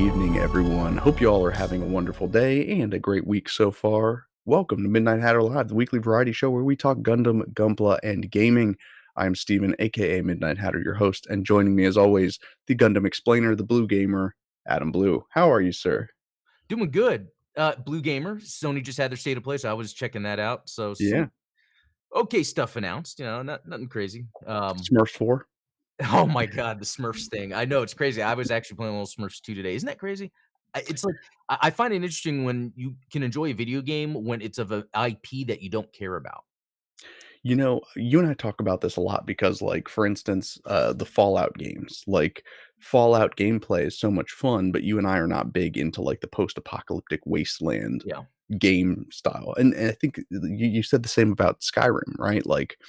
evening, everyone. Hope you all are having a wonderful day and a great week so far. Welcome to Midnight Hatter Live, the weekly variety show where we talk Gundam, Gunpla, and gaming. I'm Steven, aka Midnight Hatter, your host, and joining me as always, the Gundam explainer, the Blue Gamer, Adam Blue. How are you, sir? Doing good. Blue Gamer, Sony just had their state of play, so I was checking that out. So Yeah. some okay stuff announced, nothing crazy. Smurfs 4? Oh my god, the Smurfs thing. I know it's crazy. I was actually playing a little Smurfs 2 today. Isn't that crazy? It's like I find it interesting when you can enjoy a video game when it's of a IP that you don't care about. You know, you and I talk about this a lot because, like, for instance, the Fallout games, like, Fallout gameplay is so much fun, but you and I are not big into, like, the post-apocalyptic wasteland Yeah. game style. And I think you said the same about Skyrim, right? Like,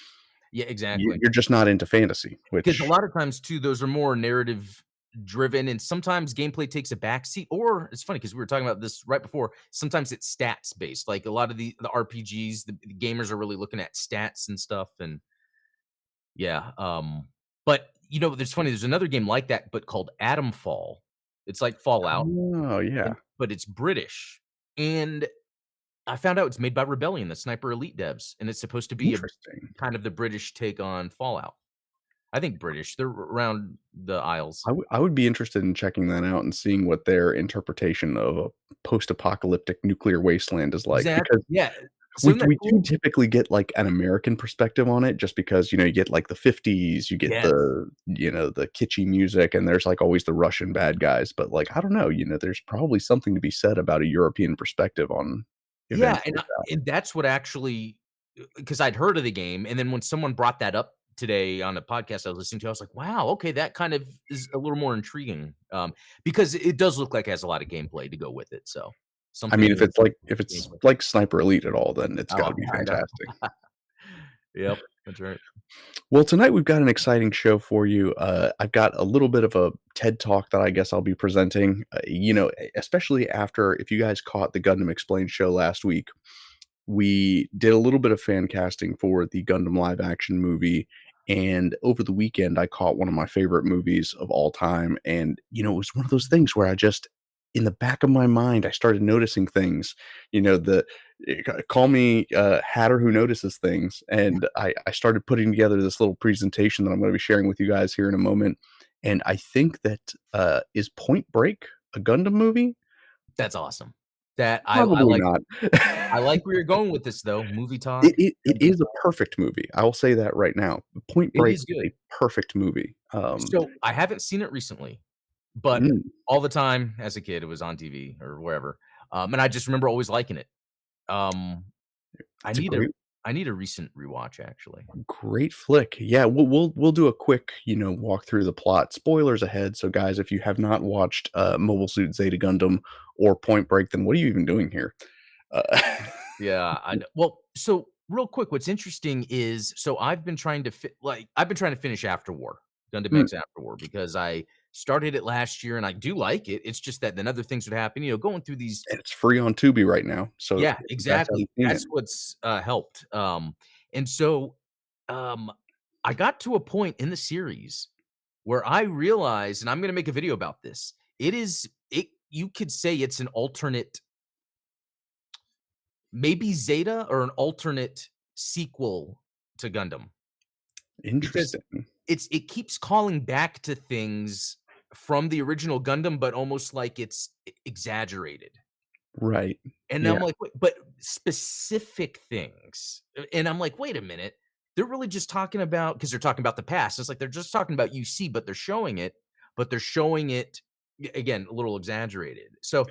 Yeah, exactly. you're just not into fantasy, 'Cause a which lot of times too, those are more narrative driven, and sometimes gameplay takes a backseat, or it's funny because we were talking about this right before, sometimes it's stats based. Like a lot of the RPGs, the gamers are really looking at stats and stuff, and yeah, but, there's funny, there's another game like that, but called Atomfall. It's like Fallout, Oh, yeah. but it's British, and I found out it's made by Rebellion, the Sniper Elite devs, and it's supposed to be a Interesting. kind of the British take on Fallout. I think British. They're around the Isles. I would be interested in checking that out and seeing what their interpretation of a post-apocalyptic nuclear wasteland is like, Exactly. because Yeah. So We isn't that we do cool? typically get, like, an American perspective on it just because, you get, like, the '50s, you get Yes. the kitschy music, and there's, like, always the Russian bad guys, but, like, I don't know, there's probably something to be said about a European perspective on Yeah, events like that. and that's what actually, because 'cause I'd heard of the game, and then when someone brought that up today on a podcast I was listening to, I was like, "Wow, okay, that kind of is a little more intriguing," because it does look like it has a lot of gameplay to go with it, so I mean, if something it's gameplay. like Sniper Elite at all, then it's Oh, gotta be I know. fantastic. Yep, that's right. Well, tonight we've got an exciting show for you. I've got a little bit of a TED Talk that I guess I'll be presenting, especially after if you guys caught the Gundam Explained show last week, we did a little bit of fan casting for the Gundam live action movie. And over the weekend, I caught one of my favorite movies of all time. And, it was one of those things where in the back of my mind, I started noticing things, the call me Hatter who notices things. And I started putting together this little presentation that I'm going to be sharing with you guys here in a moment. And I think that is Point Break a Gundam movie? That's awesome. That I Probably like not. I like where you're going with this, though. Movie It talk, it it Gundam is a talk. perfect movie. I will say that right now. Point It Break is is good. a perfect movie. So, I haven't seen it recently, but Mm, all the time as a kid, it was on TV or wherever, and I just remember always liking it. Um, I it's a need great a recent rewatch, actually. great flick. Yeah, we'll do a quick, walk through the plot. Spoilers ahead, so guys, if you have not watched, Mobile Suit Zeta Gundam or Point Break, then what are you even doing here? Uh, Yeah, I know. Well, so real quick, what's interesting is so I've been trying to finish After War, Gundam mm, X After War, because I started it last year and I do like it. It's just that then other things would happen, going through these. and it's free on Tubi right now, so Yeah, if you guys exactly. haven't seen it. That's what's, helped, and so, um, I got to a point in the series where I realized, and I'm gonna make a video about this, it you could say it's an alternate, maybe Zeta or an alternate sequel to Gundam, because Interesting. it keeps calling back to things from the original Gundam, but almost like it's exaggerated. Right. And Yeah. I'm like, "Wait," but specific things, and I'm like, "Wait a minute, they're really just talking about," because 'cause they're talking about the past, it's like they're just talking about UC, but they're showing it again, a little exaggerated. So,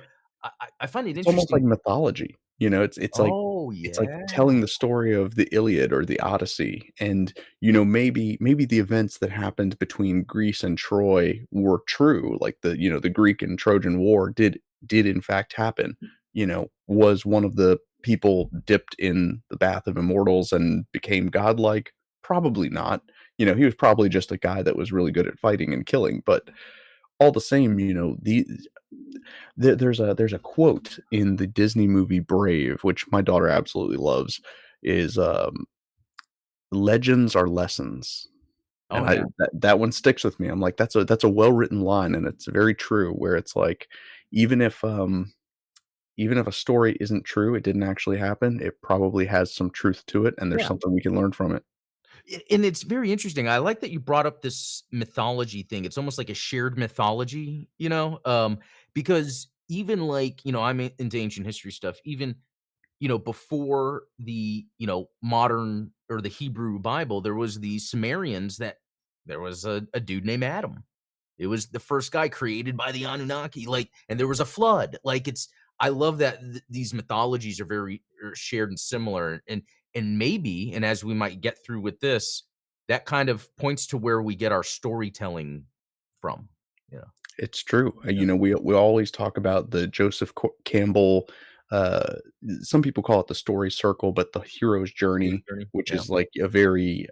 I find it It's almost like interesting. mythology, Oh, it's like yeah. telling the story of the Iliad or the Odyssey, and, maybe the events that happened between Greece and Troy were true, like the Greek and Trojan War did in fact happen, was one of the people dipped in the bath of immortals and became godlike? Probably not, he was probably just a guy that was really good at fighting and killing, but all the same, there's a quote in the Disney movie Brave, which my daughter absolutely loves, is, "Legends are lessons." Oh, And I yeah. that one sticks with me. I'm like, that's a well-written line, and it's very true where it's like, even if, even if a story isn't true, it didn't actually happen, it probably has some truth to it, and there's Yeah. something we can learn from it. And it's very interesting. I like that you brought up this mythology thing. It's almost like a shared mythology, because even like, I'm into ancient history stuff. Even, before the, modern or the Hebrew Bible, there was the Sumerians that there was a dude named Adam. It was the first guy created by the Anunnaki, like, and there was a flood. Like, I love that these mythologies are very shared and similar, and maybe, and as we might get through with this, that kind of points to where we get our storytelling from. Yeah, It's true. yeah, We always talk about the Joseph Campbell. Uh, some people call it the story circle, but the hero's hero's journey, journey. which Yeah, is like a very,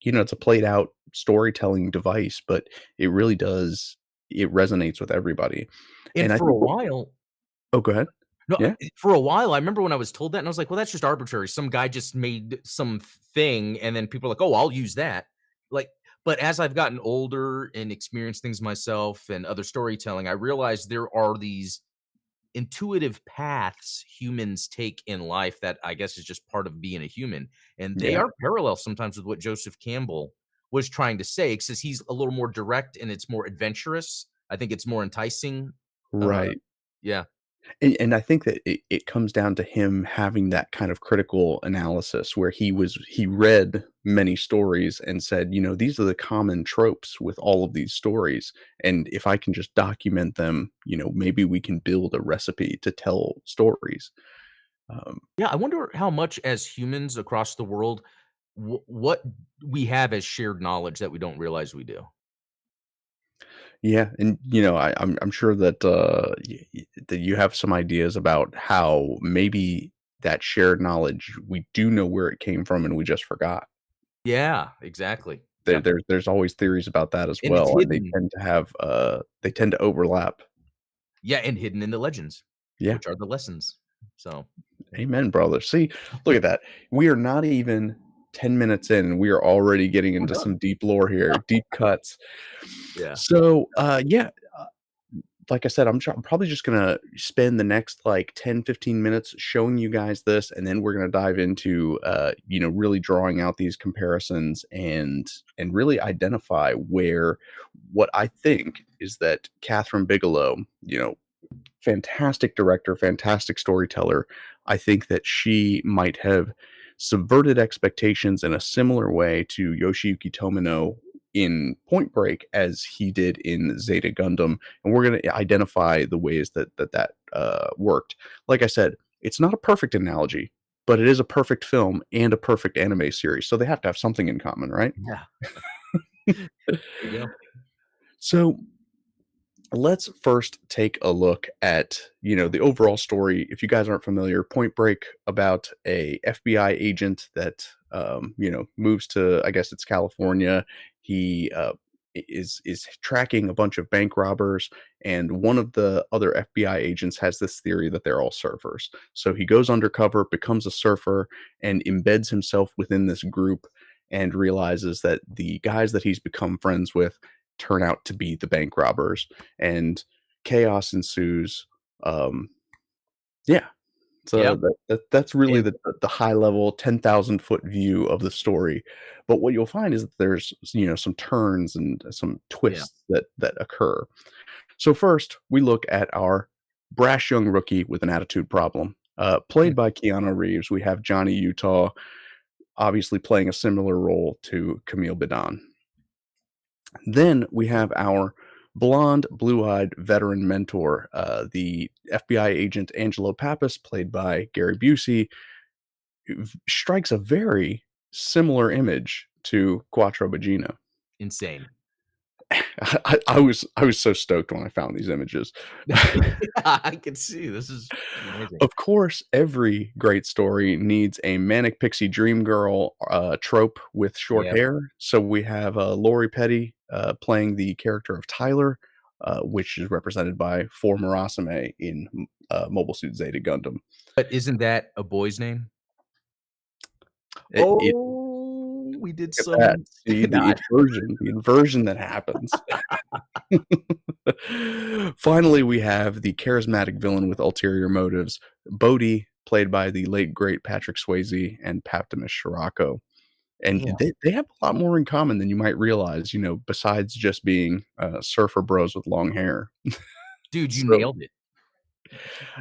it's a played out storytelling device, but it really does. It resonates with everybody, and and I for a think. while, Oh, go ahead. no, Yeah. for a while, I remember when I was told that, and I was like, "Well, that's just arbitrary. Some guy just made some thing, and then people are like, oh, I'll use that." Like, but as I've gotten older and experienced things myself and other storytelling, I realized there are these intuitive paths humans take in life that I guess is just part of being a human, and they Yeah. are parallel sometimes with what Joseph Campbell was trying to say, because he's a little more direct and it's more adventurous. I think it's more enticing. Uh, Right. yeah, And I think that it comes down to him having that kind of critical analysis where he read many stories and said, "These are the common tropes with all of these stories, and if I can just document them, maybe we can build a recipe to tell stories." Um, yeah. I wonder how much as humans across the world, what we have as shared knowledge that we don't realize we do. yeah, and, I'm sure that, that you have some ideas about how maybe that shared knowledge, we do know where it came from and we just forgot. Yeah, exactly. There Yep, there's always theories about that as and it's well, and hidden. they tend to overlap. Yeah, and hidden in the legends, Yeah. which are the lessons. So, yeah. Amen, brother. See, look at that. We are not even 10 minutes in, and we are already getting We're into done. some deep lore here, deep cuts. Yeah. So, yeah, like I said, I'm probably just gonna spend the next, like, 10, 15 minutes showing you guys this, and then we're gonna dive into, really drawing out these comparisons and really identify where what I think is that Catherine Bigelow, fantastic director, fantastic storyteller. I think that she might have subverted expectations in a similar way to Yoshiyuki Tomino in Point Break as he did in Zeta Gundam, and we're going to identify the ways that worked. Like I said, it's not a perfect analogy, but it is a perfect film and a perfect anime series, so they have to have something in common, right? Yeah. There you go. So let's first take a look at the overall story. If you guys aren't familiar, Point Break, about a FBI agent that moves to, I guess it's California. He is tracking a bunch of bank robbers, and one of the other FBI agents has this theory that they're all surfers. So he goes undercover, becomes a surfer, and embeds himself within this group, and realizes that the guys that he's become friends with turn out to be the bank robbers, and chaos ensues. Um, yeah, Yeah, so that's really and the high level 10,000-foot view of the story. But what you'll find is that there's some turns and some yeah. twists that occur. So first, we look at our brash young rookie with an attitude problem. Played by Keanu Reeves, we have Johnny Utah, obviously playing a similar role to Camille Bidan. Then we have our blonde, blue-eyed veteran mentor, the FBI agent Angelo Pappas, played by Gary Busey, who strikes a very similar image to Quattro Bagino. Insane. I was so stoked when I found these images. I can see this is amazing. Of course, every great story needs a manic pixie dream girl trope with short Yeah, hair. So we have Lori Petty playing the character of Tyler, which is represented by For Murasame in Mobile Suit Zeta Gundam. but isn't that a boy's name? It Oh! We did Look at that. some See, not the inversion that happens. Finally, we have the charismatic villain with ulterior motives, Bodhi, played by the late great Patrick Swayze and Paptimus Scirocco. And yeah. they have a lot more in common than you might realize, besides just being, surfer bros with long hair. Dude, you So, nailed it.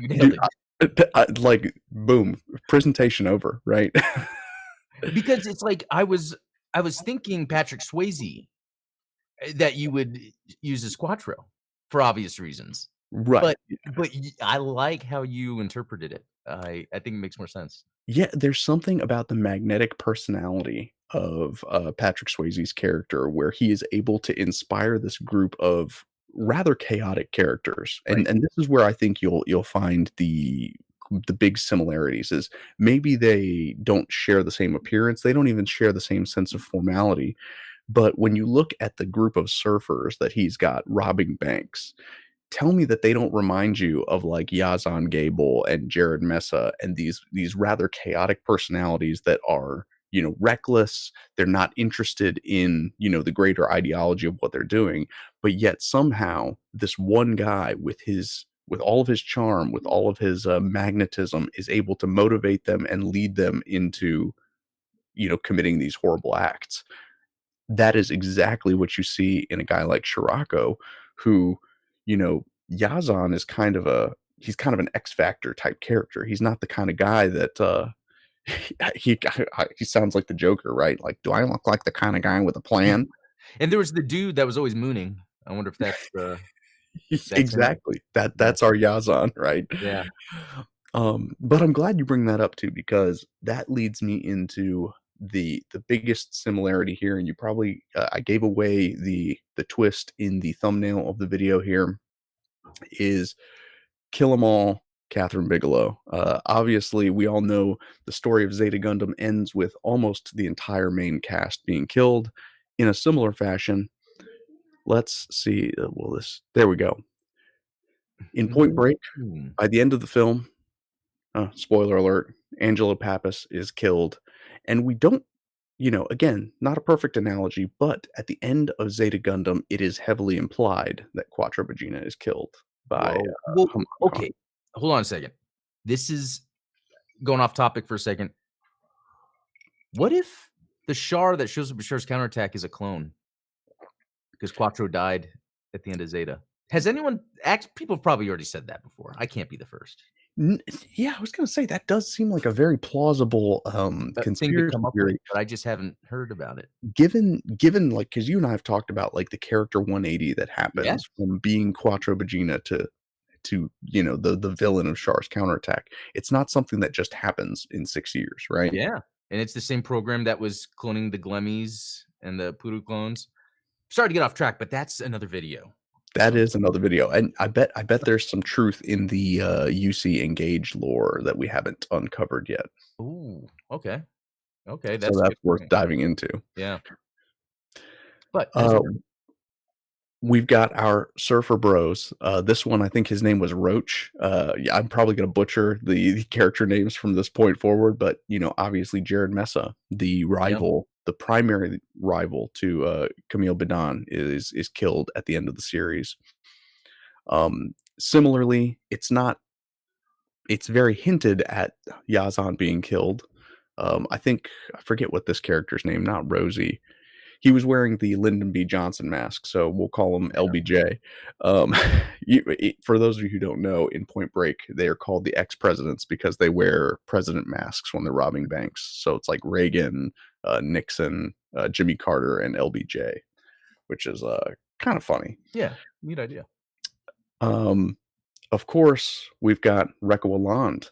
You nailed dude, it. like, boom, presentation over, right? Because it's like I was thinking Patrick Swayze, that you would use as Quattro for obvious reasons. Right. But I like how you interpreted it. I think it makes more sense. Yeah, there's something about the magnetic personality of, Patrick Swayze's character where he is able to inspire this group of rather chaotic characters, and Right. and this is where I think you'll find the big similarities is maybe they don't share the same appearance, they don't even share the same sense of formality, but when you look at the group of surfers that he's got robbing banks, tell me that they don't remind you of like Yazan Gable and Jared Mesa and these rather chaotic personalities that are, reckless. They're not interested in, the greater ideology of what they're doing, but yet somehow this one guy with all of his charm, with all of his magnetism, is able to motivate them and lead them into, committing these horrible acts. That is exactly what you see in a guy like Scirocco, who, Yazan is he's kind of an X Factor type character. He's not the kind of guy that he he sounds like the Joker, right? Like, do I look like the kind of guy with a plan? And there was the dude that was always mooning. I wonder if that's him. Exactly. Yeah. That's our Yazan, right? Yeah. But I'm glad you bring that up too, because that leads me into the biggest similarity here, and you probably I gave away the twist in the thumbnail of the video here is Kill 'Em All, Catherine Bigelow. Obviously, we all know the story of Zeta Gundam ends with almost the entire main cast being killed. In a similar fashion, let's see. There we go. In Point Break, Mm. by the end of the film, spoiler alert, Angela Pappas is killed. And we don't, again, not a perfect analogy, but at the end of Zeta Gundam, it is heavily implied that Quattro Vagina is killed by Whoa. Well, Hong Kong. okay. Hold on a second. This is going off topic for a second. What if the Char that shows up in Char's counterattack is a clone? Because Quattro died at the end of Zeta. Has anyone act people have probably already said that before. I can't be the first. N Yeah, I was gonna say that does seem like a very plausible, Thing to conspiracy come up with, theory but I just haven't heard about it. given, like, because you and I have talked about, like, the character 180 that Yeah, happens from being Quattro Vagina to, the villain of Char's counterattack. It's not something that just happens in 6 years, right? yeah, and it's the same program that was cloning the Glemmies and the Poodoo clones. Sorry to get off track, but that's another video. That So is another video, and I bet there's some truth in the, UC Engage lore that we haven't uncovered yet, ooh, okay, okay, so that's a that's good worth point. diving into. Yeah, but as Uh, we've got our surfer bros. This one, I think his name was Roach. Yeah, I'm probably gonna butcher the character names from this point forward, but, obviously Jared Mesa, yeah, the primary rival to, Camille Bidan is killed at the end of the series. Similarly, it's very hinted at Yazan being killed. I forget what this character's name, not Rosie. He was wearing the Lyndon B. Johnson mask, so we'll call him LBJ. Um, for those of you who don't know, in Point Break, they are called the ex-presidents because they wear president masks when they're robbing banks. So it's like Reagan, Nixon, Jimmy Carter, and LBJ, which is kind of funny. yeah, neat idea. Um, of course, we've got Rekka Walland,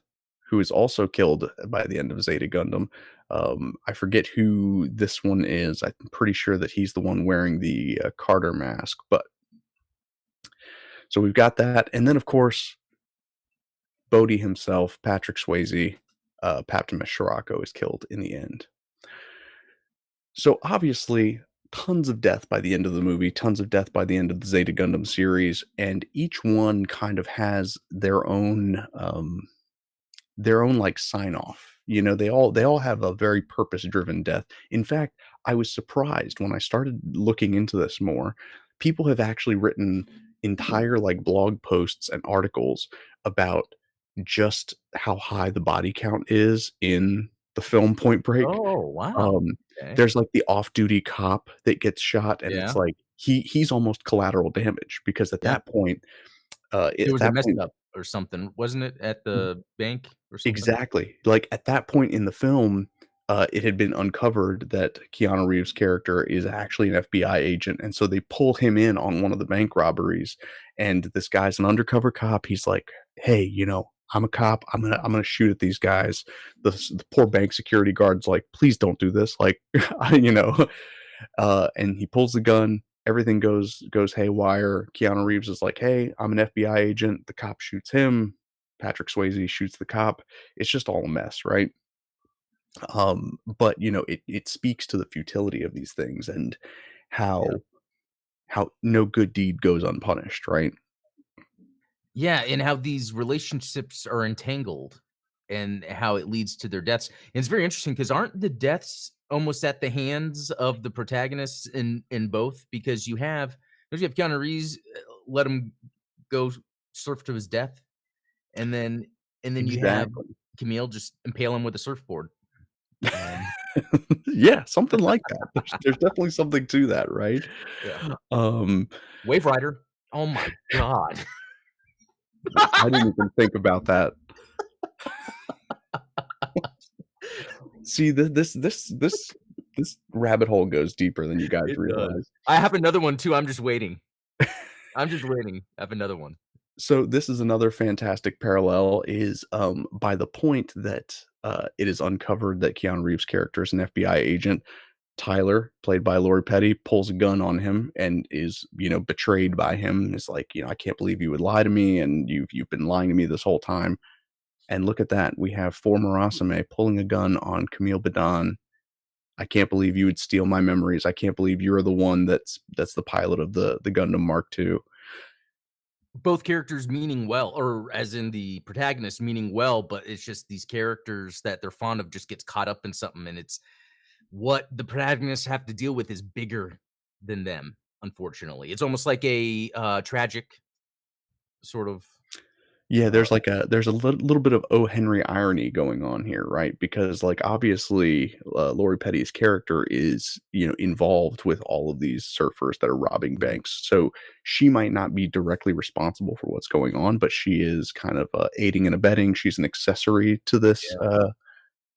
who is also killed by the end of Zeta Gundam. I forget who this one is. I'm pretty sure that he's the one wearing the Carter mask. But so we've got that, and then of course Bodhi himself, Patrick Swayze, Paptimus Scirocco is killed in the end. So obviously, tons of death by the end of the movie, tons of death by the end of the Zeta Gundam series, and each one kind of has their own like sign off. They all have a very purpose driven death. In fact, I was surprised when I started looking into this more. People have actually written entire, like, blog posts and articles about just how high the body count is in the film Point Break. Oh, wow. Um, Okay. there's, like, the off-duty cop that gets shot, and it's Yeah, like he's almost collateral damage because yeah. There at was a that mess point up or something, wasn't it, at the bank or something? exactly. Like, at that point in the film, it had been uncovered that Keanu Reeves' character is actually an FBI agent, and so they pull him in on one of the bank robberies, and this guy's an undercover cop. He's like, "Hey, I'm a cop. I'm gonna shoot at these guys." The poor bank security guard's like, "Please don't do this." Like, you know, and he pulls the gun. Everything goes haywire. Keanu Reeves is like, "Hey, I'm an FBI agent." The cop shoots him. Patrick Swayze shoots the cop. It's just all a mess, right? But it speaks to the futility of these things and Yeah. how no good deed goes unpunished, right? Yeah, and how these relationships are entangled and how it leads to their deaths. And it's very interesting because 'cause aren't the deaths almost at the hands of the protagonists in both? Because you have Keanu Reeves, let him go surf to his death, and then you have Exactly. Camille just impale him with a surfboard. Um, Yeah, something like that. There's definitely something to that, right? yeah. Um, Wave Rider. Oh my god. I didn't even think about that. See, this rabbit hole goes deeper than you guys It does. realize. I have another one too, I'm just waiting. I'm just waiting. I have another one. So this is another fantastic parallel is, by the point that, it is uncovered that Keanu Reeves' character is an FBI agent, Tyler, played by Lori Petty, pulls a gun on him and is, betrayed by him. Is like, "I can't believe you would lie to me, and you've been lying to me this whole time." And look at that, we have former Asame pulling a gun on Camille Badan. "I can't believe you would steal my memories. I can't believe you're the one that's the pilot of the Gundam Mark II." Both characters meaning well, or as in the protagonist meaning well, but it's just these characters that they're fond of just gets caught up in something, and it's what the protagonists have to deal with is bigger than them, unfortunately. It's almost like a, tragic sort of, Yeah, uh there's a little bit of O. Henry irony going on here, right? Because, like, obviously, Lori Petty's character is, involved with all of these surfers that are robbing Mhm. banks. So she might not be directly responsible for what's going on, but she is kind of aiding and abetting. She's an accessory Yeah,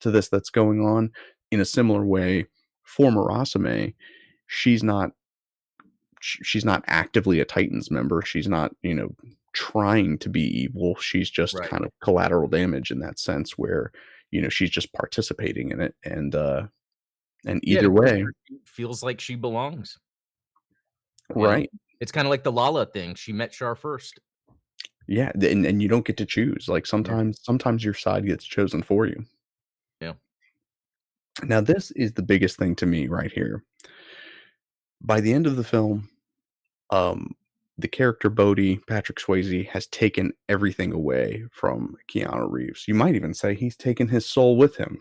to this that's going on. In a similar way, former Asame, she's not she's not actively a Titans member. She's not, trying to be evil. She's just right. kind of collateral damage in that sense where, she's just participating in it. And Yeah, to either prove way, her she feels like she belongs, you know? right. It's kinda like the Lala thing, she met Char first. Yeah, and you don't get to choose. Like Yeah, sometimes your side gets chosen for you. yeah, Now this is the biggest thing to me right here. By the end of the film, um, the character Bodhi, Patrick Swayze, has taken everything away from Keanu Reeves. You might even say he's taken his soul with him,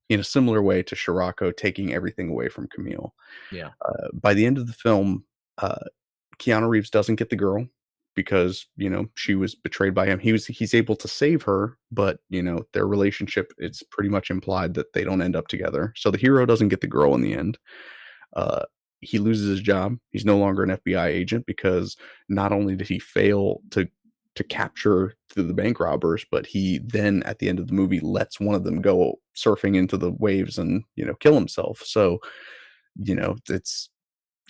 in a similar way to Shirako taking everything away from Camille. yeah. By the end of the film, uh, Keanu Reeves doesn't get the girl because she was betrayed by him. He's able to save her, but their relationship, it's pretty much implied that they don't end up together. So the hero doesn't get the girl in the end. Uh, he loses his job. He's no longer an FBI agent because not only did he fail to capture the bank robbers, but he then at the end of the movie lets one of them go surfing into the waves and kill himself. So it's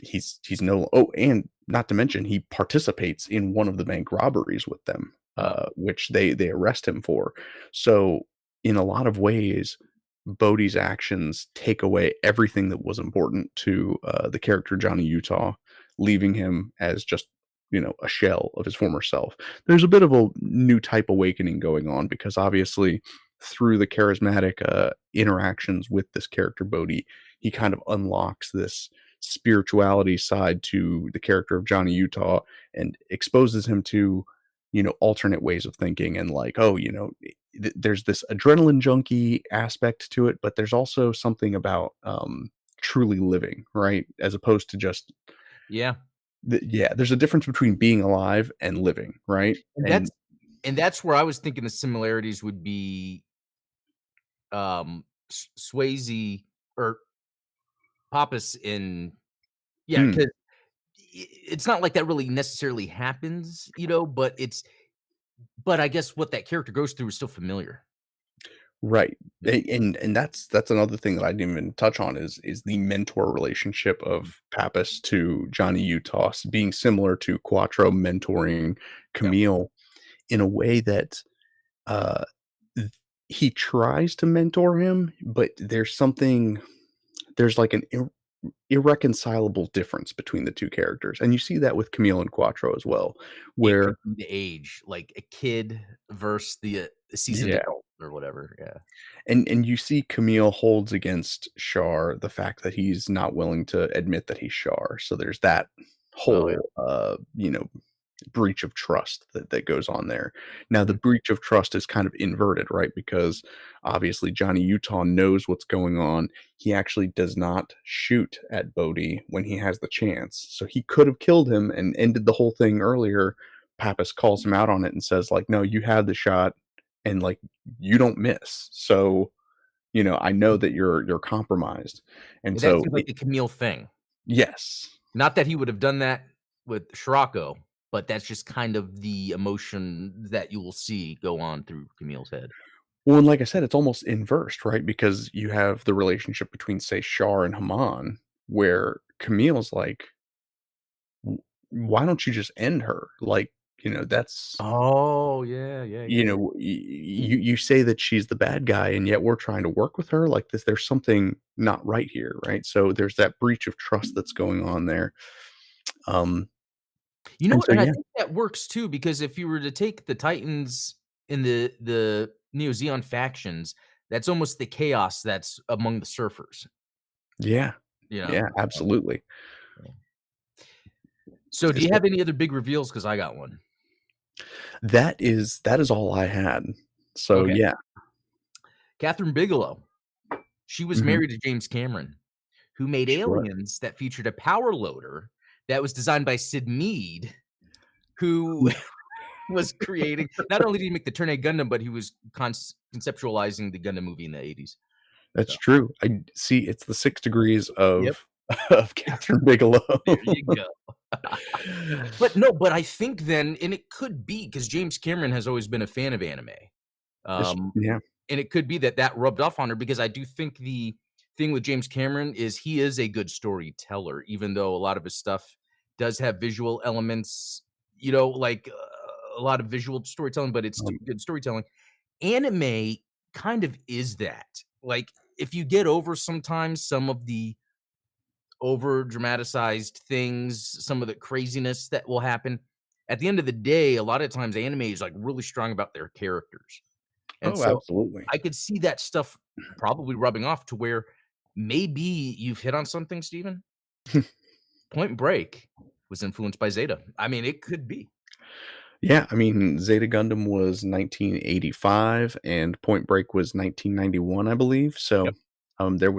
he's no and not to mention he participates in one of the bank robberies with them, Oh, which they arrest him for. So in a lot of ways, Bodhi's actions take away everything that was important to the character Johnny Utah, leaving him as just a shell of his former self. There's a bit of a new type awakening going on because obviously through the charismatic interactions with this character Bodhi, he kind of unlocks this spirituality side to the character of Johnny Utah and exposes him to alternate ways of thinking and like, oh, there's this adrenaline junkie aspect to it, but there's also something about truly living, right? As opposed to just Yeah, yeah, there's a difference between being alive and living, right? and And that's where I was thinking the similarities would be, Swayze or Pappas in yeah, mm, 'cause it's not like that really necessarily happens, but I guess what that character goes through is still familiar. right. Yeah. And that's another thing that I didn't even touch on is the mentor relationship Mhm. of Pappas to Johnny Utah being similar to Quattro mentoring Yeah. Camille in a way that uh th- he tries to mentor him, but there's like an irreconcilable difference between the two characters. And you see that with Camille and Quattro as well, It could where be the age, like a kid versus the seasoned yeah. adult or whatever, yeah. And you see Camille holds against Shar the fact that he's not willing to admit that he's Shar. So there's that Oh, yeah. whole breach of trust that goes on there. Now the Mhm. breach of trust is kind of inverted, right? Because obviously Johnny Utah knows what's going on. He actually does not shoot at Bodhi when he has the chance. So he could have killed him and ended the whole thing earlier. Pappas calls him out on it and says, like, no, you had the shot and like you don't miss. So, I know that you're compromised. And That so seems like a Camille thing. yes. Not that he would have done that with Scirocco, but that's just kind of the emotion that you will see go on through Camille's head. Well, and like I said, it's almost inversed, right? Because you have the relationship between, say, Shar and Haman, where Camille's like, Why don't you just end her?" Like, that's Oh, yeah, yeah, yeah, yeah. you say that she's the bad guy, and yet we're trying to work with her like this. There's something not right here, right? So there's that breach of trust that's going on there. Um, You know and what? so And I yeah, think that works too, because if you were to take the Titans in the Neo Zeon factions, that's almost the chaos that's among the surfers, yeah, you know? yeah, absolutely. Yeah. So do you have any other big reveals? Because I got one. That is all I had. So Okay. yeah, Catherine Bigelow. She was mhm, married to James Cameron, who made she was. Aliens that featured a power loader that was designed by Sid Mead, who was creating not only did he make the Turn A Gundam, but he was conceptualizing the Gundam movie in the '80s. That's So, true. I see, it's the 6 degrees yep, of Catherine Bigelow. there you go. But no, but I think then and it could be because James Cameron has always been a fan of anime. Um, Yeah. and it could be that that rubbed off on her because I do think the thing with James Cameron is he is a good storyteller, even though a lot of his stuff does have visual elements, like, a lot of visual storytelling, but it's still um, good storytelling. Anime kind of is that. Like, if you get over sometimes some of the over dramatized things, some of the craziness that will happen, at the end of the day, a lot of times anime is, like, really strong about their characters. And oh, so absolutely. I could see that stuff probably rubbing off to where maybe you've hit on something, Steven. Point Break was influenced by Zeta. I mean, it could be. Yeah, I mean, Zeta Gundam was 1985 and Point Break was 1991, I believe, so, Yep,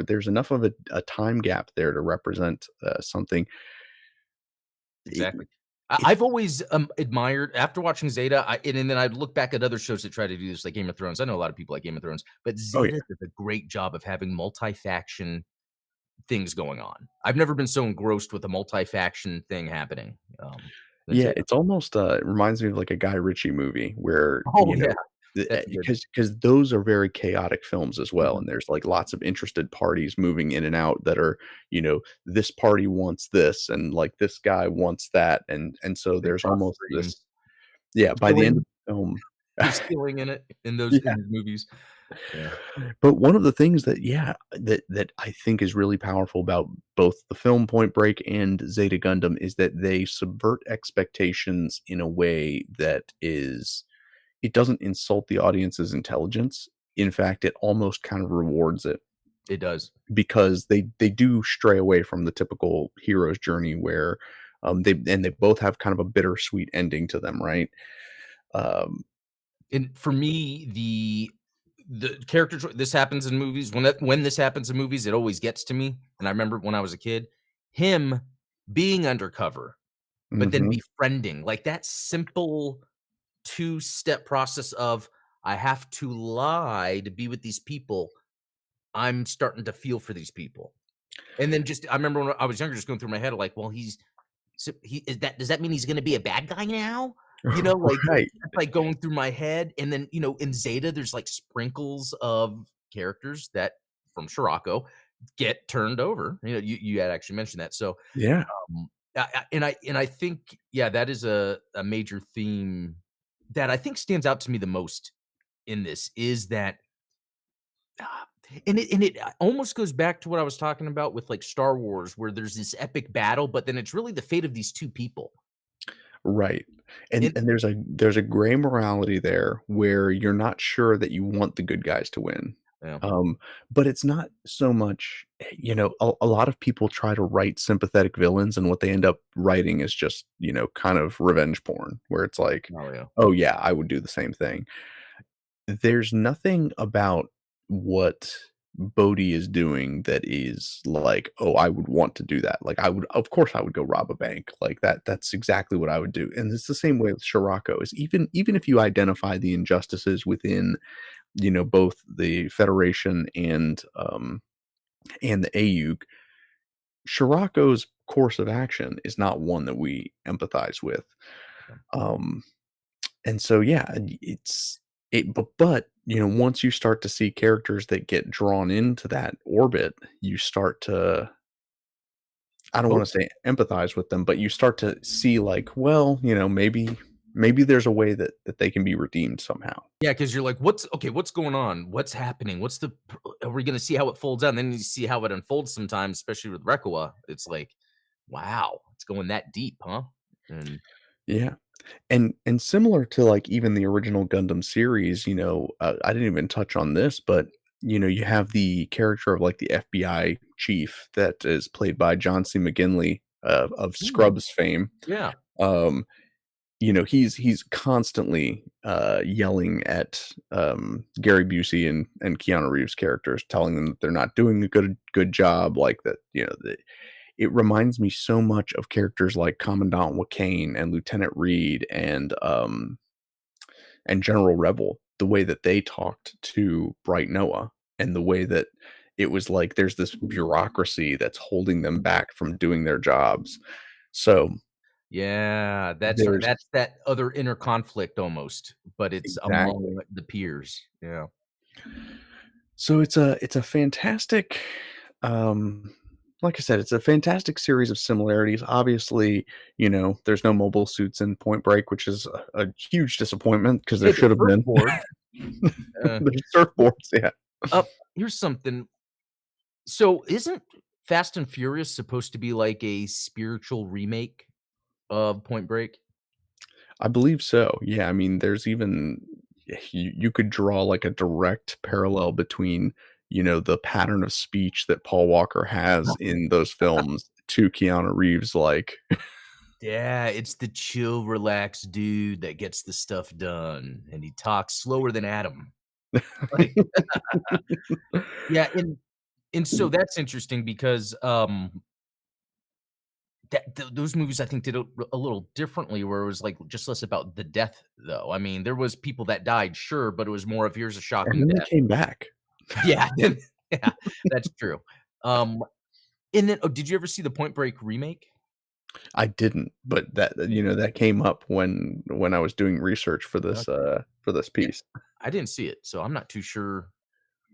there's enough of a time gap there to represent, something. It exactly. it I've always, admired after watching Zeta, and then I'd look back at other shows that try to do this, like Game of Thrones. I know a lot of people like Game of Thrones, but Oh, yeah. Zeta does a great job of having multi-faction things going on. I've never been so engrossed with a multi-faction thing happening, than Yeah, Zeta. it's almost, it reminds me of like a Guy Ritchie movie where, Oh, yeah. That's good. because those are very chaotic films as well, Mhm. and there's, like, lots of interested parties moving in and out that are, this party wants this, and, like, this guy wants that, and so They there's cross almost streams. this yeah, by the end of Killing the film There's killing in it, in yeah. those movies. Yeah. But one of the things that yeah, that I think is really powerful about both the film Point Break and Zeta Gundam is that they subvert expectations in a way that is it doesn't insult the audience's intelligence. In fact, it almost kind of rewards it It does. because they do stray away from the typical hero's journey where, they both have kind of a bittersweet ending to them, right? Um, And for me, the character choi this happens in movies. When this happens in movies, it always gets to me, and I remember when I was a kid, him being undercover, but then Mhm. befriending, like, that simple two-step process of, "I have to lie to be with these people. I'm starting to feel for these people." And then just I remember when I was younger, just going through my head, like, "Well, he is that does that mean he's gonna be a bad guy now?" You know, like, Right. that's, like, going through my head, and then, in Zeta, there's, like, sprinkles of characters that from Scirocco get turned over. You had actually mentioned that, so, Yeah. I think, yeah, that is a major theme that I think stands out to me the most in this is that, ah, and it almost goes back to what I was talking about with, like, Star Wars, where there's this epic battle, but then it's really the fate of these 2 people. Right. And And and there's a gray morality there where you're not sure that you want the good guys to win. yeah, Um, but it's not so much, a lot of people try to write sympathetic villains, and what they end up writing is just, kind of revenge porn, where it's like, oh, yeah. "Oh, yeah, I would do the same thing." There's nothing about what Bodhi is doing that is like, "Oh, I would want to do that." Like, of course, I would go rob a bank. Like, that's exactly what I would do, and it's the same way with Scirocco, is even if you identify the injustices within, both the Federation and the AUG, Scirocco's course of action is not one that we empathize with. Um and so, yeah, once you start to see characters that get drawn into that orbit, you start to, I don't Oh, wanna say empathize with them, but you start to see, like, well, maybe there's a way that they can be redeemed somehow. yeah, because 'cause you're like, what's going on? What's happening? Are we gonna see how it folds out?" And then you see how it unfolds sometimes, especially with Rekua. It's like, wow, it's going that deep, huh? And Yeah. And similar to, like, even the original Gundam series, I didn't even touch on this, but, you have the character of, like, the FBI chief that is played by John C. McGinley, of Ooh, Scrubs fame. yeah. Um, he's constantly, yelling at, Gary Busey and Keanu Reeves' characters, telling them that they're not doing a good job, like, that, it reminds me so much of characters like Commandant Wakane and Lieutenant Reed and General Rebel, the way that they talked to Bright Noah, and the way that it was like there's this bureaucracy that's holding them back from doing their jobs. So, Yeah, that's right. there's That's that other inner conflict almost, but it's exactly. among the peers. Yeah. So it's a fantastic, um like I said, it's a fantastic series of similarities. Obviously, there's no mobile suits in Point Break, which is a huge disappointment because there Hey, the should have been. surfboard, uh, There's surfboards, yeah. here's something. So, isn't Fast and Furious supposed to be like a spiritual remake of Point Break? I believe so. Yeah, I mean, there's even, you could draw like a direct parallel between, the pattern of speech that Paul Walker has in those films to Keanu Reeves, like. Yeah, it's the chill, relaxed dude that gets the stuff done, and he talks slower than Adam. Like, yeah, and so that's interesting because, those movies I think did a little differently where it was, like, just less about the death, though. I mean, there was people that died, sure, but it was more of, "Here's a And shocking then they death." came back. Yeah, yeah, that's true. Um, and then did you ever see the Point Break remake? I didn't, but that came up when I was doing research for this Yeah, piece. I didn't see it, so I'm not too sure,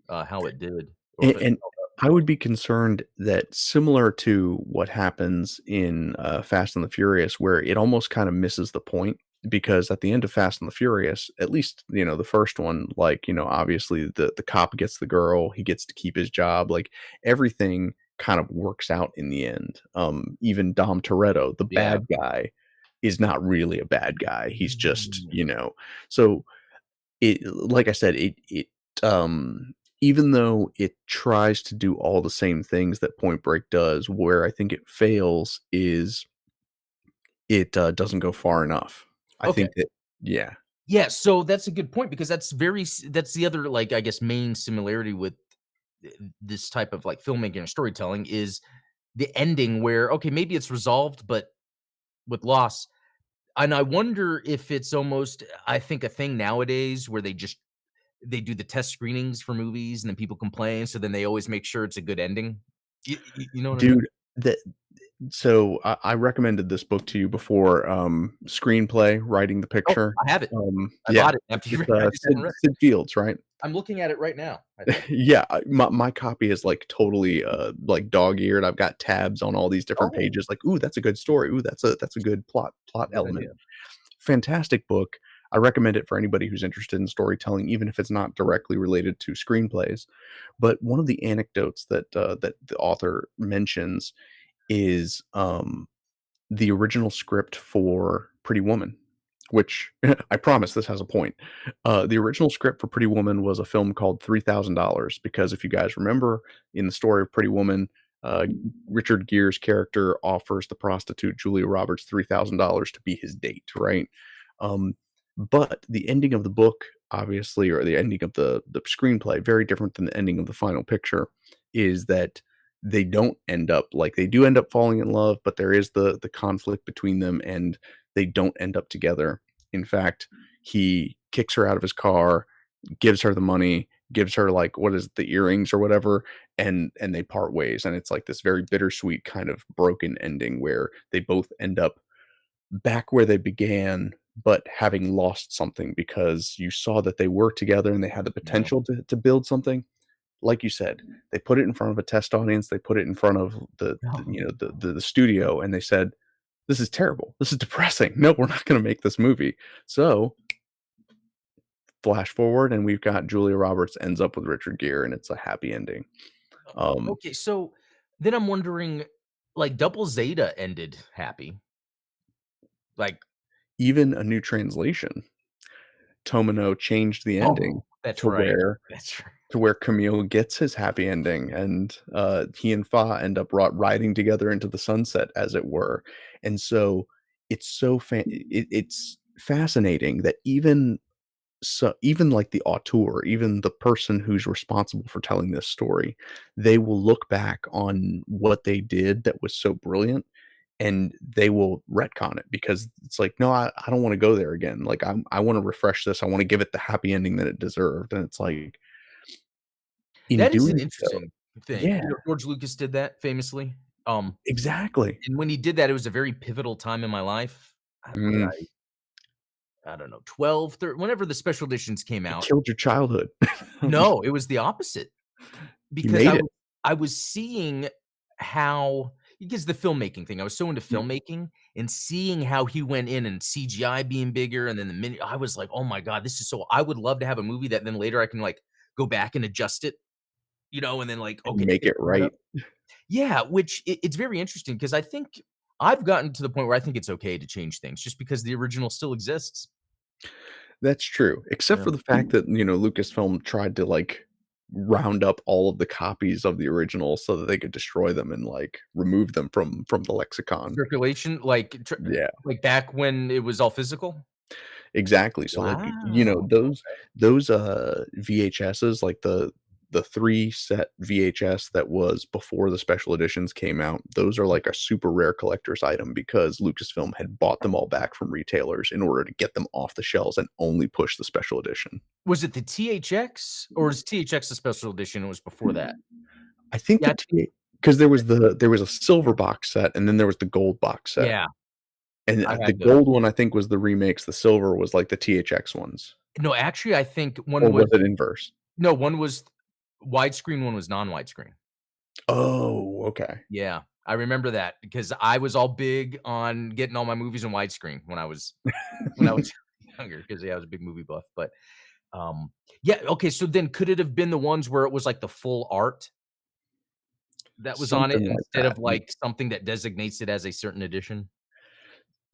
how it did or if it And held up. I would be concerned that, similar to what happens in, Fast and the Furious, where it almost kinda misses the point, because at the end of Fast and the Furious, at least, the first one, like, obviously the cop gets the girl, he gets to keep his job, like, everything kind of works out in the end. Even Dom Toretto, the Yeah. bad guy, is not really a bad guy, he's just, Mm. so, like I said, even though it tries to do all the same things that Point Break does, where I think it fails is it, doesn't go far enough. I Okay. think that, yeah. Yeah, so that's a good point because that's the other, like, I guess, main similarity with this type of, like, filmmaking or storytelling is the ending where, okay, maybe it's resolved, but with loss. And I wonder if it's almost, I think, a thing nowadays where they do the test screenings for movies and then people complain, so then they always make sure it's a good ending. You know what I mean? Dude, that so I recommended this book to you before, Screenplay, Writing the Oh, Picture. I have it. I Yeah, bought it after you it's, read I just haven't read it. Sid Fields, right? I'm looking at it right now, I think. Yeah, my copy is, like, totally, like, dog-eared. I've got tabs on all these different Oh, pages, like, "Ooh, that's a good story. Ooh, that's a good plot good element." idea. Fantastic book. I recommend it for anybody who's interested in storytelling, even if it's not directly related to screenplays. But one of the anecdotes that the author mentions is, the original script for Pretty Woman, which I promise this has a point. The original script for Pretty Woman was a film called $3,000 because if you guys remember in the story of Pretty Woman, Richard Gere's character offers the prostitute Julia Roberts $3,000 to be his date, right? Um, but the ending of the book, obviously, or the ending of the screenplay, very different than the ending of the final picture, is that they don't end up like they do end up falling in love, but there is the conflict between them and they don't end up together. In fact, he kicks her out of his car, gives her the money, gives her like what is it, the earrings or whatever, and they part ways. And it's like this very bittersweet kind of broken ending where they both end up back where they began, but having lost something because you saw that they were together and they had the Yeah. potential to build something like you said, they put it in front of a test audience, they put it in front of the studio, and they said, "This is terrible. This is depressing. No, we're not gonna make this movie." So, flash forward, and we've got Julia Roberts ends up with Richard Gere, and it's a happy ending. Um, Okay, so then I'm wondering, like, Double Zeta ended happy. Like, Even A New Translation, Tomino changed the ending oh, that's to right. where That's right. Camille gets his happy ending, and, he and Fa end up riding together into the sunset, as it were, and so it's so it's fascinating that even, like, the auteur, even the person who's responsible for telling this story, they will look back on what they did that was so brilliant, and they will retcon it because it's like, "No, I don't wanna go there again, like, I wanna refresh this, I wanna give it the happy ending that it deserved," and it's like, in That is an doing so interesting thing. yeah, You know, George Lucas did that famously. exactly. And when he did that, it was a very pivotal time in my life. What did Mm, I don't know, 12, 13, whenever the special editions came it out. killed your childhood. No, it was the opposite He because made it. I was seeing how, because the filmmaking thing, I was so into Mm, filmmaking and seeing how he went in and CGI being bigger, and then the minute I was like, "Oh my god, this is so," I would love to have a movie that then later I can, like, go back and adjust it, and then, like, and okay, make fix it that up. right. Yeah, which it's very interesting because I think I've gotten to the point where I think it's okay to change things just because the original still exists. That's true, except Yeah. for the fact that, Lucasfilm tried to, like, round up all of the copies of the original so that they could destroy them and, like, remove them from the lexicon. Circulation, Yeah. like back when it was all physical? Exactly, so, like, Wow. those, VHSs, like, the 3 set VHS that was before the special editions came out, those are, like, a super rare collector's item because Lucasfilm had bought them all back from retailers in order to get them off the shelves and only push the special edition. Was it the THX or is THX the special edition? It was before that? I think Yeah, the T because there was a silver box set and then there was the gold box set, yeah, and, I the had those. gold one I think was the remakes, the silver was, like, the THX ones, No, actually, I think or was it inverse? one was widescreen, one was non-widescreen. Oh, okay. Yeah, I remember that because I was all big on getting all my movies in widescreen when I was younger, 'cause, yeah, I was a big movie buff, but, um yeah, okay, so then could it have been the ones where it was, like, the full art that was on it Something like instead that. of, like, something that designates it as a certain edition?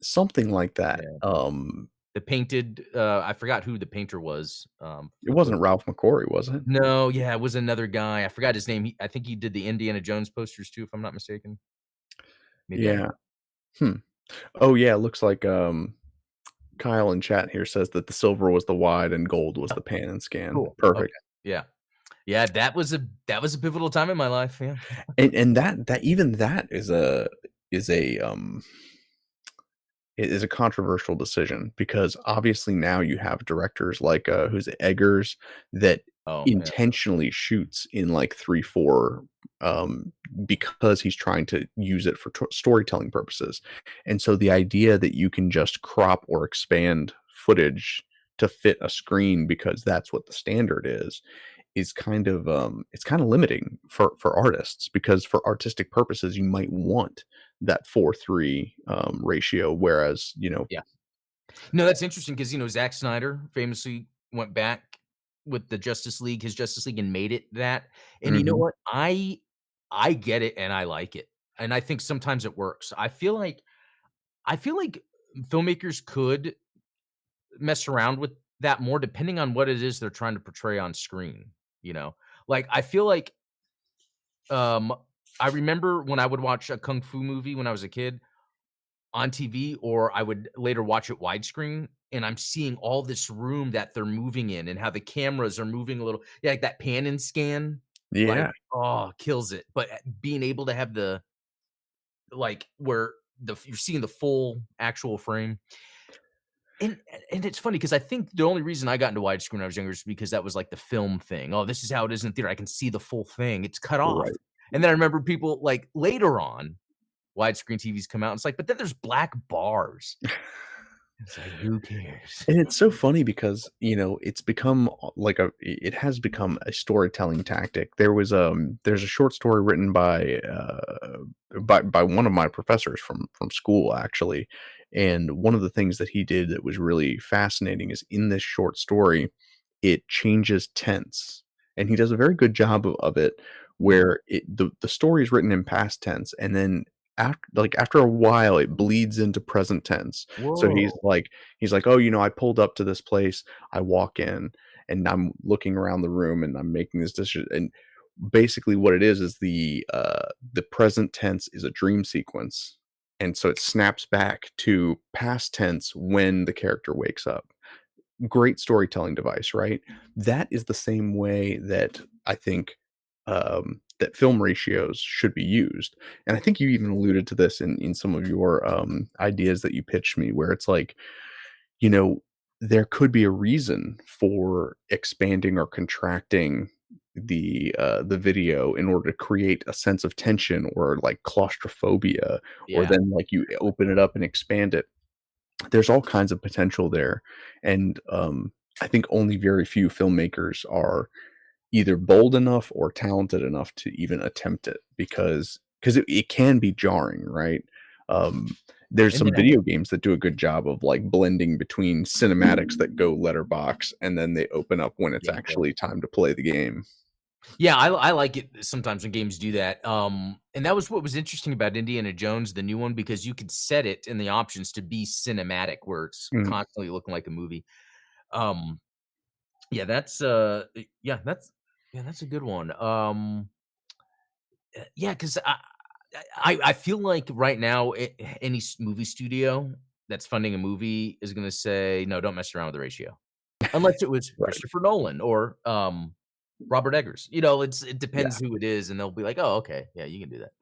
Something like that. Yeah. The painted, I forgot who the painter was, It for wasn't Ralph McQuarrie, was it? no, yeah, it was another guy, I forgot his name, I think he did the Indiana Jones posters too, if I'm not mistaken. Maybe I Yeah. Hmm. Oh, yeah, it looks like, Kyle in chat here says that the silver was the wide and gold was the pan and scan. Cool. Okay. Perfect. Yeah. Yeah, that was a pivotal time in my life, yeah. And that even that is a, it is a controversial decision because obviously now you have directors like, who's it, Eggers, that Oh, yeah. intentionally shoots in like 3:4, um, because he's trying to use it for storytelling purposes. And so the idea that you can just crop or expand footage to fit a screen because that's what the standard is kind of, it's kind of limiting for artists because for artistic purposes you might want that 4:3 ratio, whereas Yeah. No, that's interesting because Zack Snyder famously went back with the Justice League, his Justice League, and made it that, and you know Mhm. what? I get it and I like it, and I think sometimes it works. I feel like filmmakers could mess around with that more depending on what it is they're trying to portray on screen, you know? Like, I feel like, um, I remember when I would watch a kung fu movie when I was a kid on TV, or I would later watch it widescreen, and I'm seeing all this room that they're moving in and how the cameras are moving a little yeah, like that pan and scan, like, Yeah. oh, kills it, but, being able to have where you're seeing the full actual frame. And and it's funny because I think the only reason I got into widescreen when I was younger is because that was like the film thing. "Oh, this is how it is in theater. I can see the full thing. It's cut off." Right. And then I remember people, like, later on, widescreen TVs come out, and it's like, "But then there's black bars." It's like, "Who cares?" And it's so funny because, it's become like it has become a storytelling tactic. There's a short story written by one of my professors from school actually. And one of the things that he did that was really fascinating is in this short story, it changes tense. And he does a very good job of it Hmm. where the story is written in past tense and then after a while it bleeds into present tense. So Whoa. he's like, "Oh, I pulled up to this place. I walk in and I'm looking around the room and I'm making this decision." And basically what it is the present tense is a dream sequence. And so it snaps back to past tense when the character wakes up. Great storytelling device, right? That is the same way that I think, that film ratios should be used. And I think you even alluded to this in some of your, ideas that you pitched me, where it's like, you know, there could be a reason for expanding or contracting the video in order to create a sense of tension or like claustrophobia, or Yeah. then like you open it up and expand it. There's all kinds of potential there, and, I think only very few filmmakers are either bold enough or talented enough to even attempt it because it can be jarring, right? There's And some then video games that do a good job of, like, blending between cinematics that go letterbox, and then they open up when it's gameplay. actually time to play the game. Yeah, I like it sometimes when games do that, and that was what was interesting about Indiana Jones, the new one, because you could set it in the options to be cinematic, where it's Mm, constantly looking like a movie. Um, yeah, yeah, that's a good one. Yeah, because I feel like right now, any movie studio that's funding a movie is gonna say, "No, don't mess around with the ratio." Unless it was right. Christopher Nolan or, Robert Eggers. It Yeah. depends who it is, and they'll be like, "Oh, okay. Yeah, you can do that."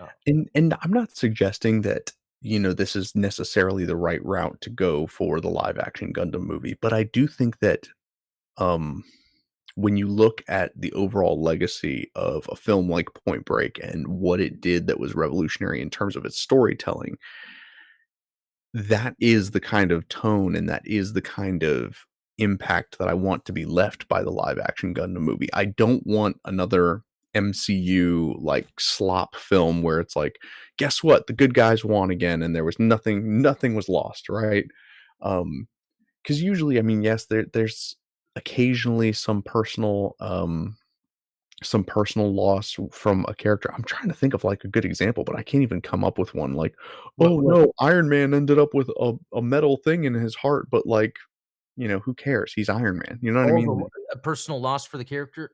Oh, And I'm not suggesting that, this is necessarily the right route to go for the live action Gundam movie, but I do think that, um, when you look at the overall legacy of a film like Point Break and what it did that was revolutionary in terms of its storytelling, that is the kind of tone and that is the kind of impact that I want to be left by the live action Gundam movie. I don't want another MCU like slop film where it's like, guess what? The good guys won again and there was nothing was lost, right? Because usually, I mean, yes, there's occasionally some personal loss from a character. I'm trying to think of, like, a good example, but I can't even come up with one, like, "Oh, what no, Iron Man ended up with a metal thing in his heart," but, like, who cares? He's Iron Man, you know what I all mean? the a personal loss for the character.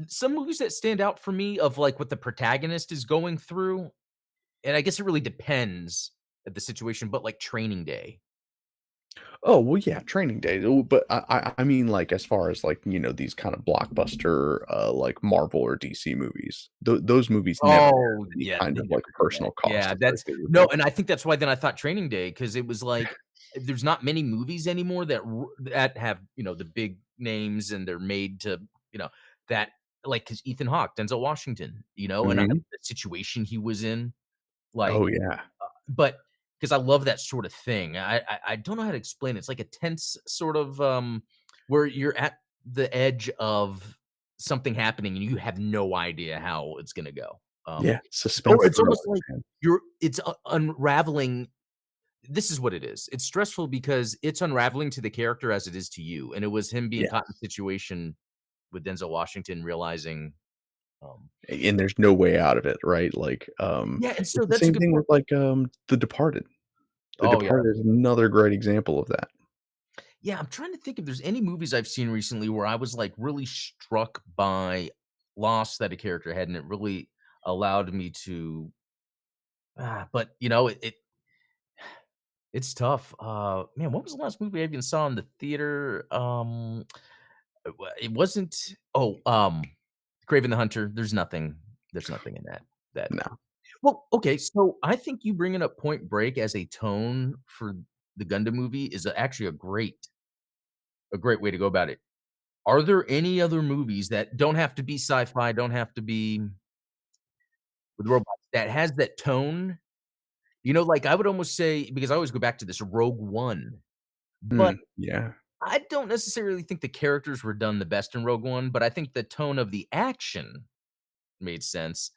Some movies that stand out for me of, like, what the protagonist is going through, and I guess it really depends at the situation, but, like, Training Day. Oh, well, yeah, Training Day, but I mean, like, as far as, like, these kind of blockbuster, like, Marvel or DC movies, those movies never Oh, have any yeah, kind they of, like, never do that. personal cost Yeah, that's associated with no, them. and I think that's why then I thought Training Day because it was like, there's not many movies anymore that have, the big names and they're made to, you know, that like because Ethan Hawke, Denzel Washington, and I Mhm. the situation he was in, like, Oh, yeah. but because I love that sort of thing. I don't know how to explain it. It's like a tense sort of, where you're at the edge of something happening and you have no idea how it's gonna go. Yeah, Or suspense it's thrillers, almost like man. it's unraveling. This is what it is. It's stressful because it's unraveling to the character as it is to you, and it was him being Yeah, caught in a situation with Denzel Washington realizing, um and there's no way out of it, right? Like, yeah, and so it's the that's a same good thing point. with, like, The Departed. The Oh, yeah. Departed is another great example of that. Yeah, I'm trying to think if there's any movies I've seen recently where I was, like, really struck by loss that a character had, and it really allowed me to but, it's tough. Man, what was the last movie I even saw in the theater? It wasn't Kraven the Hunter. There's nothing in that No. well, okay, so I think you bringing up Point Break as a tone for the Gundam movie is actually a great way to go about it. Are there any other movies that don't have to be sci-fi, don't have to be with robots, that has that tone? Like, I would almost say because I always go back to this Rogue One, but Yeah. I don't necessarily think the characters were done the best in Rogue One, but I think the tone of the action made sense.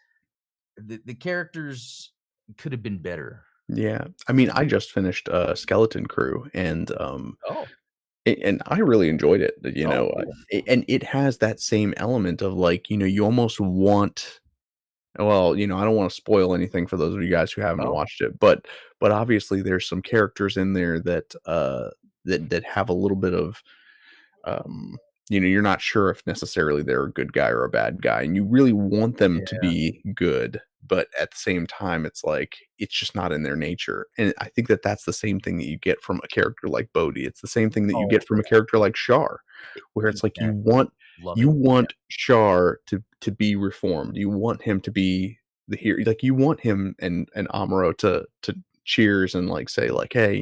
The characters could have been better. Yeah. I mean, I just finished, Skeleton Crew, and, Oh. and I really enjoyed it, Oh, cool. and it has that same element of, like, you almost want well, I don't wanna spoil anything for those of you guys who haven't Oh, watched it, but obviously there's some characters in there that, that have a little bit of, um, you're not sure if necessarily they're a good guy or a bad guy, and you really want them to yeah. be good, but at the same time, it's like, it's just not in their nature, and I think that that's the same thing that you get from a character like Bodhi. It's the same thing that you Oh, get from a character like Shar, where it's like exactly. Love you it. want Shar to be reformed. You want him to be the hero. Like, you want him and Amuro to cheers and, like, say, like, "Hey,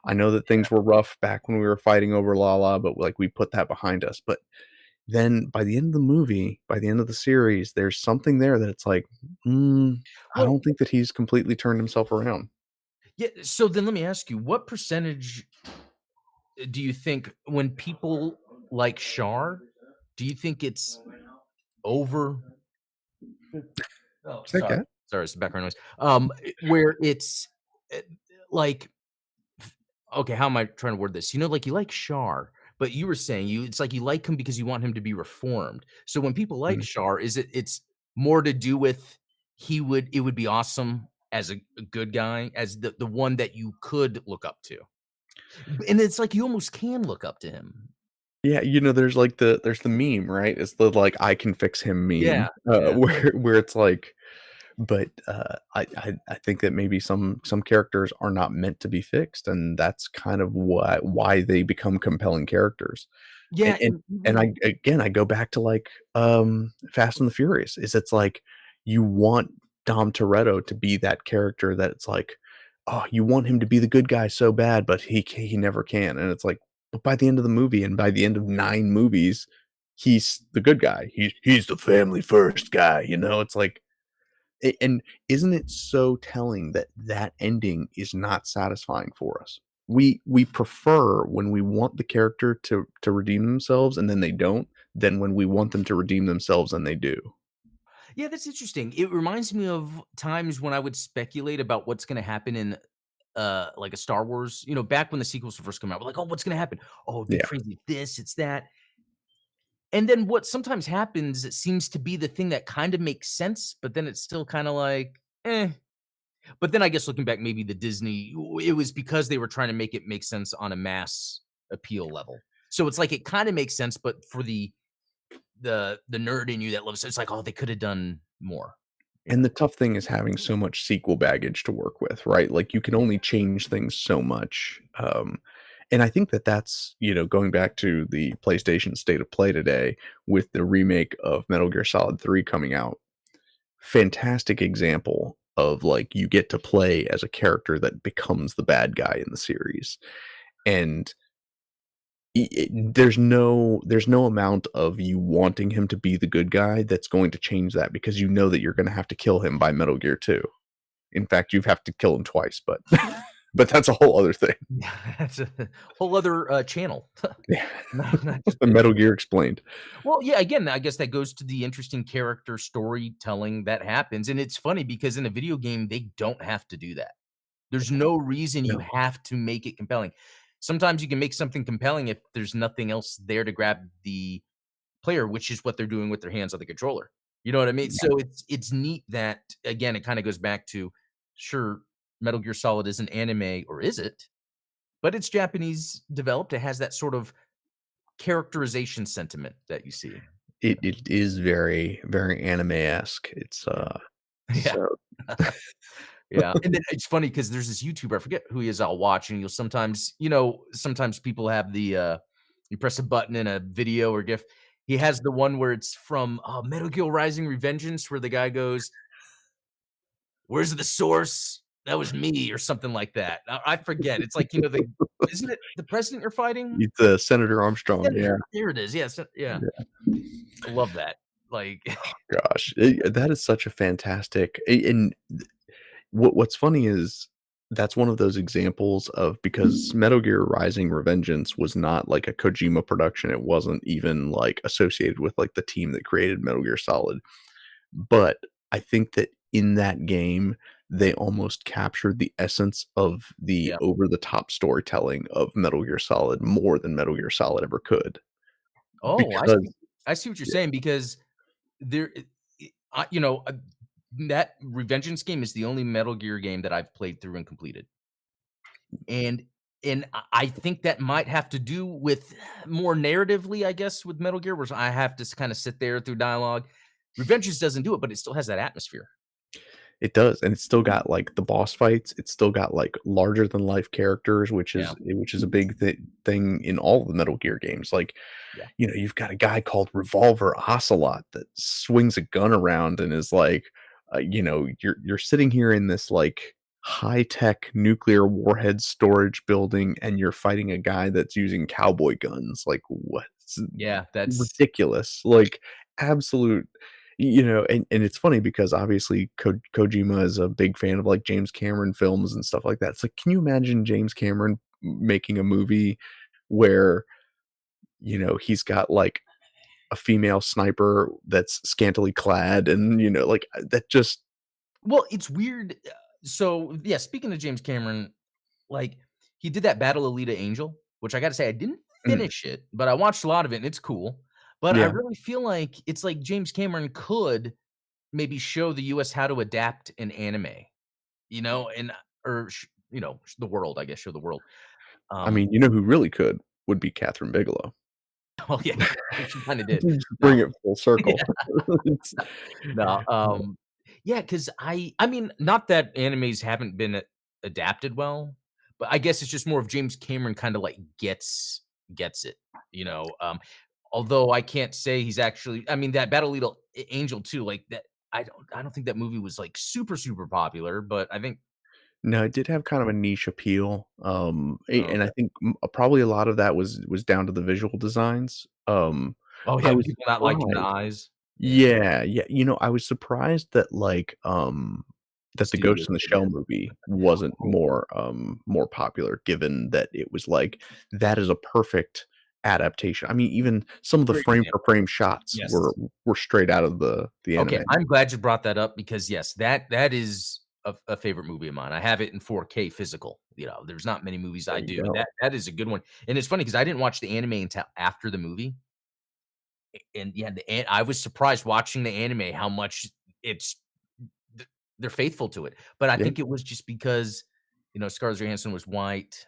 I know that things were rough back when we were fighting over Lala, but, like, we put that behind us." But then by the end of the movie, by the end of the series, there's something there that it's like, I Well, don't think that he's completely turned himself around. yeah, so then let me ask you, what percentage do you think when people like Shar, do you think it's over oh, Is that sorry. cat? Sorry, it's the background noise. Where it's, eh, like okay, how am I trying to word this? Like, you like Shar, but you were saying it's like you like him because you want him to be reformed. So when people like Mhm. Shar, it's more to do with it would be awesome as a good guy, as the one that you could look up to. And it's like you almost can look up to him. Yeah, there's, like, there's the meme, right? It's the, like, "I can fix him" Yeah, meme, yeah. where it's like but, I think that maybe some characters are not meant to be fixed, and that's kind of why they become compelling characters. And Yeah, and and and even I again, I go back to, like, Fast and the Furious, it's like, you want Dom Toretto to be that character that it's like, oh, you want him to be the good guy so bad, but he never can, and it's like, but by the end of the movie and by the end of 9 movies, he's the good guy. He's the family first guy, It's like and isn't it so telling that that ending is not satisfying for us? We prefer when we want the character to redeem themselves and then they don't, than when we want them to redeem themselves and they do. yeah, that's interesting. It reminds me of times when I would speculate about what's gonna happen in like a Star Wars, back when the sequels were first coming out, we're like, "Oh, what's gonna happen? Oh, it'd be Yeah. crazy if this, it's that." And then what sometimes happens, it seems to be the thing that kind of makes sense, but then it's still kinda like, "Eh." But then I guess looking back, maybe the Disney it was because they were trying to make it make sense on a mass appeal level. So it's like it kinda makes sense, but for the nerd in you that loves it, it's like, "Oh, they coulda done more." And Yeah. the tough thing is having so much sequel baggage to work with, right? Like, you can only change things so much, and I think that that's, going back to the PlayStation State of Play today with the remake of Metal Gear Solid 3 coming out, fantastic example of, like, you get to play as a character that becomes the bad guy in the series, and there's no amount of you wanting him to be the good guy that's going to change that because you know that you're gonna have to kill him by Metal Gear 2. In fact, you have to kill him twice, but but that's a whole other thing. Yeah, that's a whole other, channel. Yeah. Not just The video Metal game. Gear Explained. Well, yeah, again, I guess that goes to the interesting character storytelling that happens, and it's funny because in a video game, they don't have to do that. There's no reason you No. have to make it compelling. Sometimes you can make something compelling if there's nothing else there to grab the player, which is what they're doing with their hands on the controller. You know what I mean? Yeah, So it's neat that again, it kinda goes back to, sure, Metal Gear Solid is an anime, or is it? But it's Japanese developed. It has that sort of characterization sentiment that you see. it is very, very anime-esque. It's, Yeah. so Yeah, and then it's funny because there's this YouTuber, I forget who he is, I'll watch, and you'll sometimes sometimes people have you press a button in a video or GIF. He has the one where it's from, Metal Gear Rising: Revengeance, where the guy goes, "Where's the source? That was me," or something like that. I forget. It's like, the isn't it the president you're fighting? it's, Senator Armstrong, yeah. Senator, there it is, yes, yeah. Yeah. I love that. Like Gosh, that is such a fantastic and what's funny is that's one of those examples of because Metal Gear Rising: Revengeance was not like a Kojima production, it wasn't even, like, associated with, like, the team that created Metal Gear Solid, but I think that in that game, they almost captured the essence of the yeah. over the top storytelling of Metal Gear Solid more than Metal Gear Solid ever could, Oh, because I see what you're yeah, saying because there that Revengeance game is the only Metal Gear game that I've played through and completed. And I think that might have to do with more narratively, I guess, with Metal Gear, where I have to kind of sit there through dialogue. Revengeance doesn't do it, but it still has that atmosphere. it does, and it's still got, like, the boss fights, it's still got, like, larger than life characters, Yeah, which is a big thing in all the Metal Gear games, like, yeah, you've got a guy called Revolver Ocelot that swings a gun around and is like, you're sitting here in this, like, high-tech nuclear warhead storage building, and you're fighting a guy that's using cowboy guns, like, what? It's yeah. That's ridiculous, like, absolute and it's funny because obviously Kojima is a big fan of, like, James Cameron films and stuff like that. It's like, can you imagine James Cameron making a movie where, he's got, like, a female sniper that's scantily clad and, like, that just well, it's weird. So yeah, speaking of James Cameron, like, he did that Battle Alita Angel, which I gotta say I didn't mm, finish it, but I watched a lot of it and it's cool. But I yeah. really feel like it's like James Cameron could maybe show the US how to adapt an anime, and or the world, I guess, show the world. I Um, mean, you know who really could would be Catherine Bigelow. well, yeah, she kinda did. Just No, bring it full circle. It's no, yeah, because I mean, not that animes haven't been adapted well, but I guess it's just more of James Cameron kinda, like, gets it, although I can't say he's actually I mean, that Battle Lead Angel too, like, that I don't think that movie was, like, super, super popular, but I think No, it did have kind of a niche appeal, and I okay. think probably a lot of that was down to the visual designs. Oh, I yeah, was people not liking the surprised. eyes. Yeah. Yeah, yeah, I was surprised that, like, that the Studio Ghost in the did Shell it. movie wasn't Oh, more popular given that it was like, that is a perfect adaptation. I mean, even some of the great frame for example. frame shots Yes. were straight out of the Okay, anime. I'm glad you brought that up because, yes, that is a favorite movie of mine. I have it in 4K physical, there's not many movies There I you do, and go. that is a good one, and it's funny because I didn't watch the anime until after the movie, and, yeah, I was surprised watching the anime how much it's th they're faithful to it, but I Yeah, think it was just because, Scarlett Johansson was white,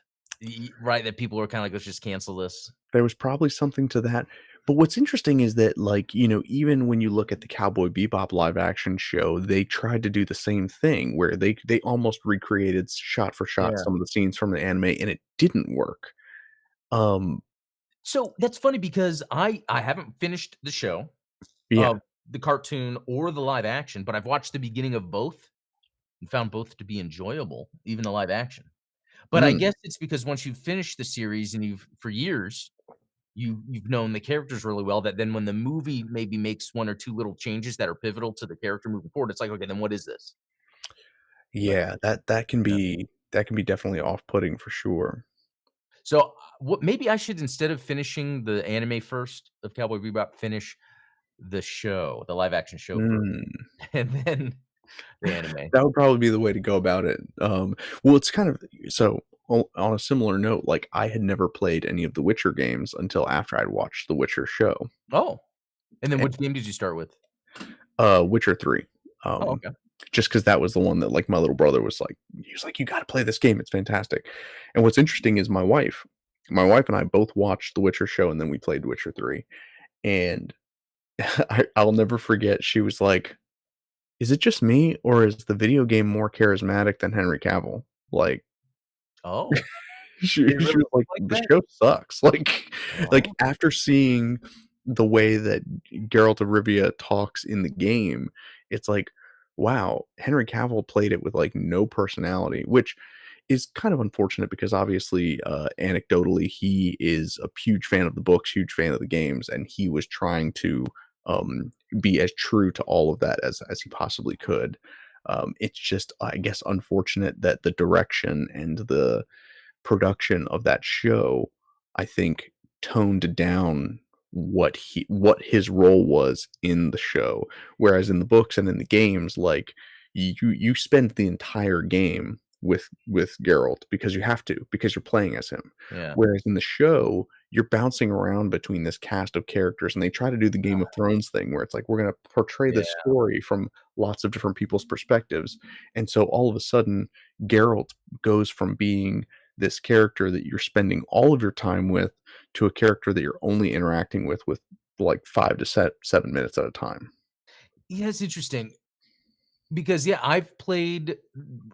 right, that people were kinda like, "Let's just cancel this." there was probably something to that. But what's interesting is that, like, even when you look at the Cowboy Bebop live action show, they tried to do the same thing where they almost recreated shot for shot Yeah. some of the scenes from the anime, and it didn't work. Um, So that's funny because I haven't finished the show, yeah. the cartoon or the live action, but I've watched the beginning of both and found both to be enjoyable, even the live action. But I Mm, guess it's because once you've finished the series and you've for years, you've known the characters really well that then when the movie maybe makes 1 or 2 little changes that are pivotal to the character moving forward, it's like, "Okay, then what is this?" Like, yeah, that can yeah. be definitely off-putting for sure. So, what maybe I should instead of finishing the anime first of Cowboy Bebop, finish the show, the live action show first, Mm. and then the anime. That would probably be the way to go about it. Well, it's kind of so on a similar note, like, I had never played any of the Witcher games until after I'd watched the Witcher show, Oh, and then and, which game did you start with? Witcher 3, Oh, um, okay. just because that was the one that, like, my little brother was like he was like, "You gotta play this game, it's fantastic." And what's interesting is my wife and I both watched the Witcher show, and then we played Witcher 3, and I'll never forget, she was like, "Is it just me, or is the video game more charismatic than Henry Cavill?" Like, Oh, she they she really was like, like "The that? show sucks." Like, Oh, after seeing the way that Geralt of Rivia talks in the game, it's like, wow, Henry Cavill played it with, like, no personality, which is kind of unfortunate because obviously, anecdotally, he is a huge fan of the books, huge fan of the games, and he was trying to, be as true to all of that as he possibly could. It's just, I guess, unfortunate that the direction and the production of that show, I think, toned down what his role was in the show. Whereas in the books and in the games, like, you spend the entire game with Geralt because you have to, because you're playing as him. yeah, Whereas in the show, you're bouncing around between this cast of characters, and they try to do the Game of Thrones thing where it's like, we're gonna portray yeah. this story from lots of different people's perspectives. And so all of a sudden, Geralt goes from being this character that you're spending all of your time with to a character that you're only interacting with like 5 to 7 minutes at a time. Yeah, it's interesting because, yeah, I've played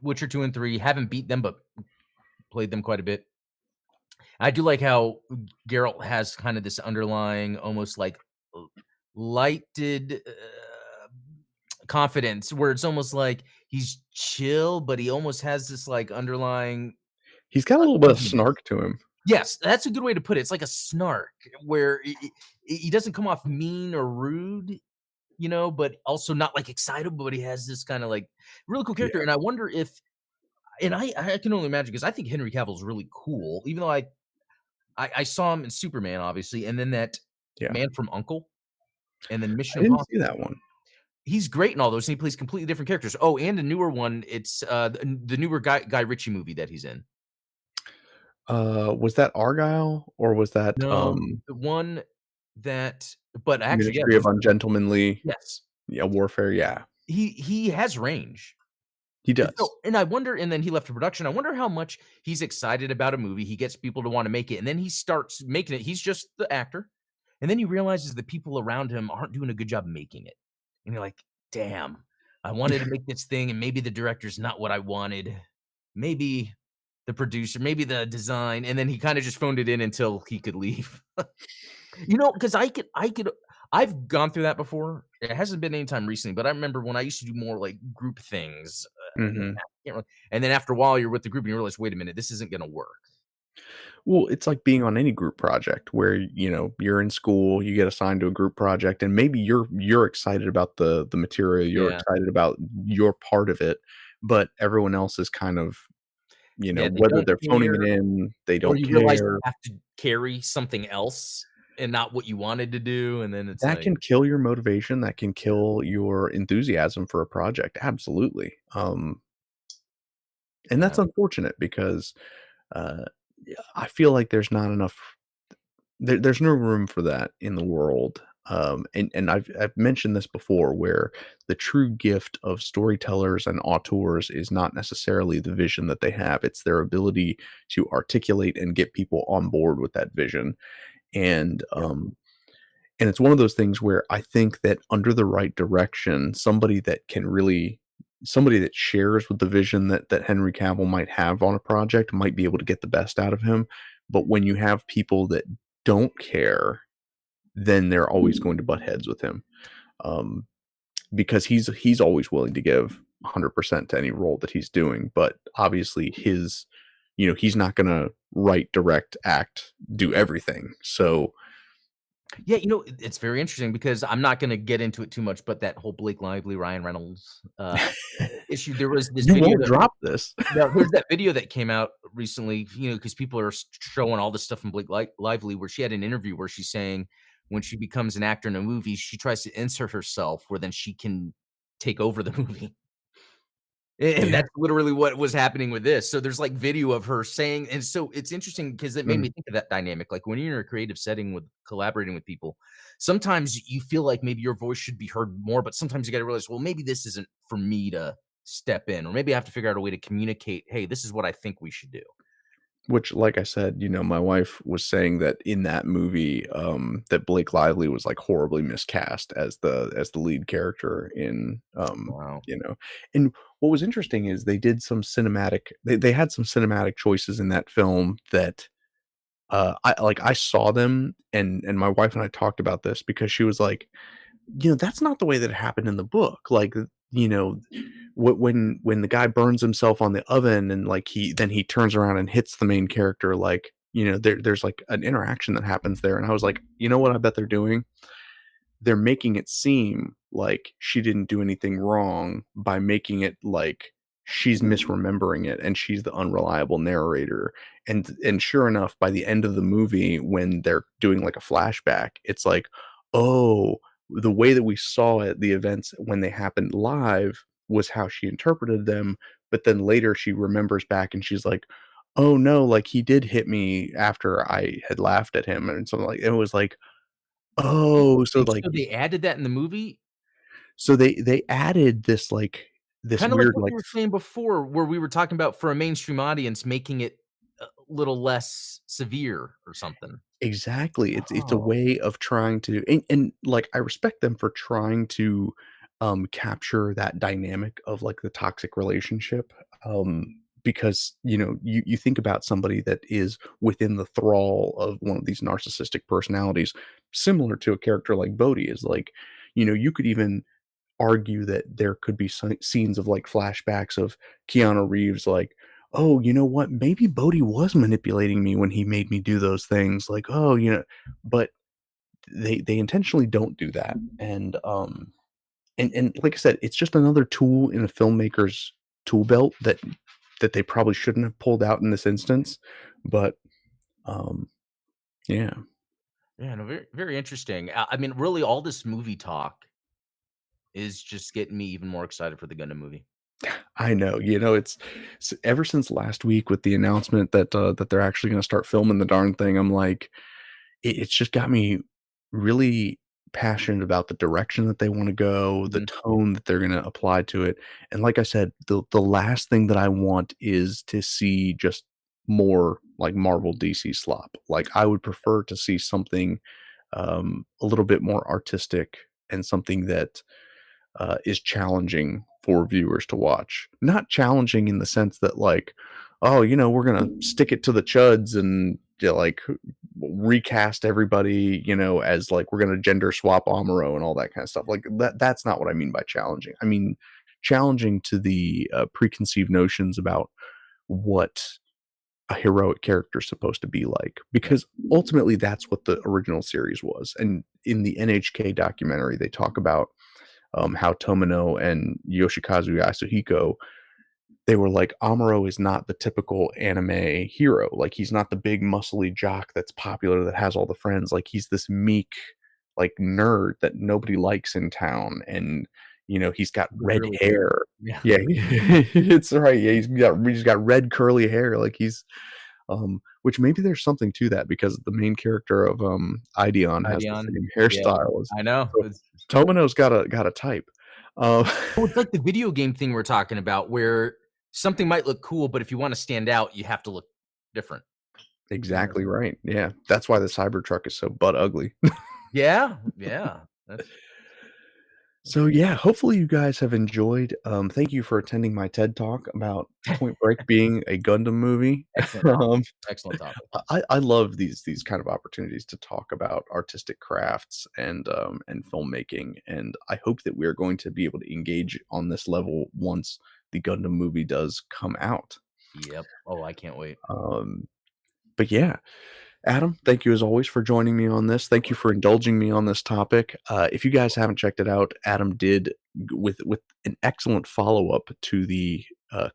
Witcher 2 and 3, haven't beat them, but played them quite a bit. I do like how Geralt has kind of this underlying, almost like l lighted, confidence where it's almost like he's chill, but he almost has this, like, underlying He's got a little bit of uneasiness. snark to him. Yes, that's a good way to put it. It's like a snark where he doesn't come off mean or rude, but also not, like, excitable, but he has this kinda, like, really cool character, Yeah, and I wonder if and I can only imagine because I think Henry Cavill's really cool, even though I saw him in Superman, obviously, and then that yeah. Man from Uncle, and then I Mission didn't see Impossible. that one. He's great in all those, and he plays completely different characters. Oh, and a newer one, it's, the newer Guy Ritchie movie that he's in. Was that Argyle or was that, No, the one that but actually, yeah, Ministry of those Ungentlemanly, yes. yeah, Warfare? Yeah, He has range. he And so does. and I wonder and then he left to production. I wonder how much he's excited about a movie, he gets people to wanna make it, and then he starts making it. He's just the actor, and then he realizes the people around him aren't doing a good job making it. And you're like, "Damn, I wanted to make this thing, and maybe the director's not what I wanted. Maybe the producer, maybe the design," and then he kinda just phoned it in until he could leave. Because I've gone through that before. It hasn't been anytime recently, but I remember when I used to do more, like, group things, yeah, Mhm. can't really and then after a while, you're with the group and you realize, "Wait a minute, this isn't gonna work." Well, it's like being on any group project where, you're in school, you get assigned to a group project, and maybe you're excited about the material, you're Yeah. excited about your part of it, but everyone else is kind of, Yeah, they whether don't they're phoning it care, in, they or don't you realize you care. have to carry something else and not what you wanted to do, and then it's That like, can kill your motivation, that can kill your enthusiasm for a project, absolutely. And yeah, that's unfortunate because, uh, yeah, I feel like there's no room for that in the world. And I've mentioned this before, where the true gift of storytellers and auteurs is not necessarily the vision that they have; it's their ability to articulate and get people on board with that vision. And yep. And it's one of those things where I think that under the right direction, somebody that shares with the vision that Henry Cavill might have on a project might be able to get the best out of him. But when you have people that don't care, then they're always going to butt heads with him. Um, because he's always willing to give 100% to any role that he's doing, but obviously he's not going to write, direct, act, do everything. So Yeah, it's very interesting because I'm not gonna get into it too much, but that whole Blake Lively, Ryan Reynolds, issue, there was this you video won't that drop this. there's that video that came out recently, because people are showing all this stuff from Blake Lively, where she had an interview where she's saying when she becomes an actor in a movie, she tries to insert herself where then she can take over the movie. And Yeah. that's literally what was happening with this. So there's, like, video of her saying, and so it's interesting because it made Mm. me think of that dynamic. Like, when you're in a creative setting with collaborating with people, sometimes you feel like maybe your voice should be heard more, but sometimes you gotta realize, well, maybe this isn't for me to step in, or maybe I have to figure out a way to communicate, "Hey, this is what I think we should do." Which, like I said, my wife was saying that in that movie, that Blake Lively was like horribly miscast as the lead character in, Wow. and what was interesting is they had some cinematic choices in that film that I saw them, and my wife and I talked about this because she was like, that's not the way that it happened in the book. Like, you know, when the guy burns himself on the oven and like he turns around and hits the main character, like, there's like an interaction that happens there. And I was like, you know what I bet they're doing? They're making it seem like she didn't do anything wrong by making it like she's misremembering it and she's the unreliable narrator. And sure enough, by the end of the movie, when they're doing like a flashback, it's like, oh, the way that we saw it, the events when they happened live was how she interpreted them. But then later she remembers back and she's like, oh no, like he did hit me after I had laughed at him and something like it was like, oh, so And like so they added that in the movie? so they added this, like, this Kinda like weird, what like you were saying before, where we were talking about for a mainstream audience, making it a little less severe or something. exactly, it's a Oh, way of trying to like, I respect them for trying to, capture that dynamic of, like, the toxic relationship, because, you think about somebody that is within the thrall of one of these narcissistic personalities, similar to a character like Bodhi is, like, you could even argue that there could be scenes of like flashbacks of Keanu Reeves, like, oh, you know what? Maybe Bodhi was manipulating me when he made me do those things. Like, oh, but they intentionally don't do that. And like I said, it's just another tool in a filmmaker's tool belt that they probably shouldn't have pulled out in this instance. But um, yeah. yeah, no, very, very interesting. I mean, really, all this movie talk is just getting me even more excited for the Gundam movie. I know, ever since last week with the announcement that they're actually gonna start filming the darn thing, I'm like, it's just got me really passionate about the direction that they wanna go, the Mhm. tone that they're gonna apply to it, and like I said, the last thing that I want is to see just more, like, Marvel DC slop. Like, I would prefer to see something, a little bit more artistic and something that is challenging for viewers to watch. Not challenging in the sense that like, oh, we're gonna stick it to the chuds and like recast everybody, as like we're gonna gender swap Amuro and all that kind of stuff. Like that's not what I mean by challenging. I mean challenging to the preconceived notions about what a heroic character is supposed to be like, Yeah. because ultimately that's what the original series was. And in the NHK documentary, they talk about how Tomino and Yoshikazu Yasuhiko, they were like, Amuro is not the typical anime hero. Like, he's not the big muscly jock that's popular that has all the friends. Like, he's this meek, like, nerd that nobody likes in town. And, he's got The red curly hair. hair. Yeah. Yeah, it's right. Yeah, he's got red curly hair. Like, which maybe there's something to that because the main character of Ideon has the Ideon. same Yeah. hairstyle as I know. so Tomino's got a type. Uh, Well, it's like the video game thing we're talking about where something might look cool, but if you wanna stand out, you have to look different, you know? exactly right. Yeah, that's why the Cybertruck is so butt ugly. Yeah, yeah. That's So yeah, hopefully you guys have enjoyed. Thank you for attending my TED Talk about Point Break being a Gundam movie. excellent topic. um, Excellent topic. I love these kind of opportunities to talk about artistic crafts and filmmaking, and I hope that we're going to be able to engage on this level once the Gundam movie does come out. Yep. Oh, I can't wait. Um, but yeah, Adam, thank you as always for joining me on this. Thank you for indulging me on this topic. If you guys haven't checked it out, Adam did with an excellent follow up to the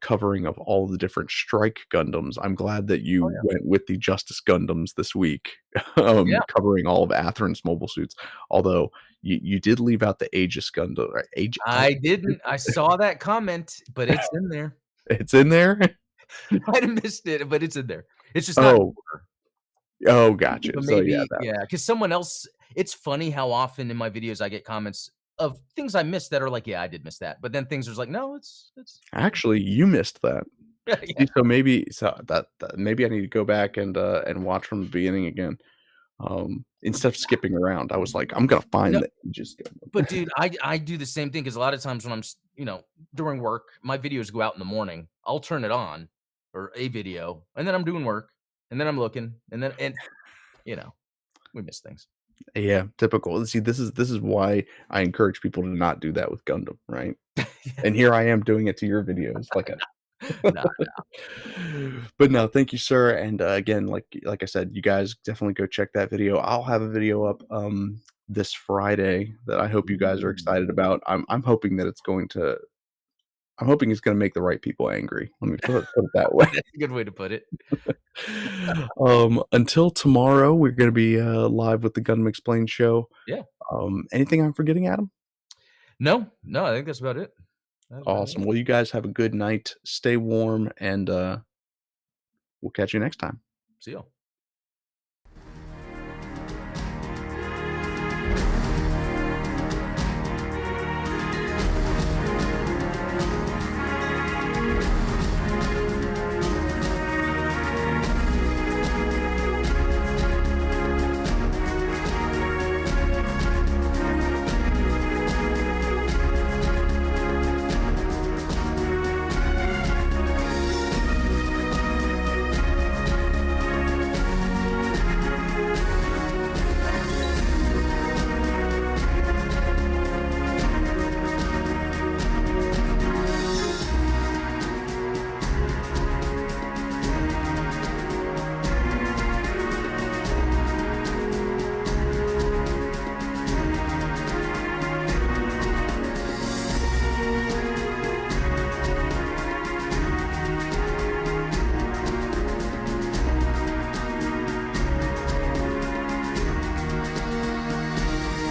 covering of all the different Strike Gundams. I'm glad that Oh, you yeah. went with the Justice Gundams this week, Yeah. covering all of Atheron's mobile suits. Although you did leave out the Aegis Gundam. Or I didn't. I saw that comment, but it's in there. it's in there. You might have missed it, but it's in there. It's just not in Oh, order. oh, gotcha. So So yeah, maybe yeah, because someone else it's funny how often in my videos I get comments of things I missed that are like, "Yeah, I did miss that." But then things are like, "No, it's good." actually, you missed that. Yeah. See, so that maybe I need to go back and watch from the beginning again, instead of skipping around. I was like, "I'm gonna No, find that you just but dude, I do the same thing because a lot of times when during work, my videos go out in the morning. I'll turn it on or a video, and then I'm doing work, and then I'm looking, and you know, we miss things. Yeah, typical. See, this is why I encourage people to not do that with Gundam, right? And here I am doing it to your videos, like a Nah, but no, thank you, sir, and, again, like I said, you guys definitely go check that video. I'll have a video up, this Friday that I hope you guys are ooh, excited about. I'm hoping that I'm hoping it's gonna make the right people angry. Let me put it that way. that's a good way to put it. Until tomorrow, we're gonna be, live with the Gundam Explained show. Yeah. Anything I'm forgetting, Adam? No, no, I think that's about it. That's about Awesome. it. Well, you guys have a good night. Stay warm, and, we'll catch you next time. See ya.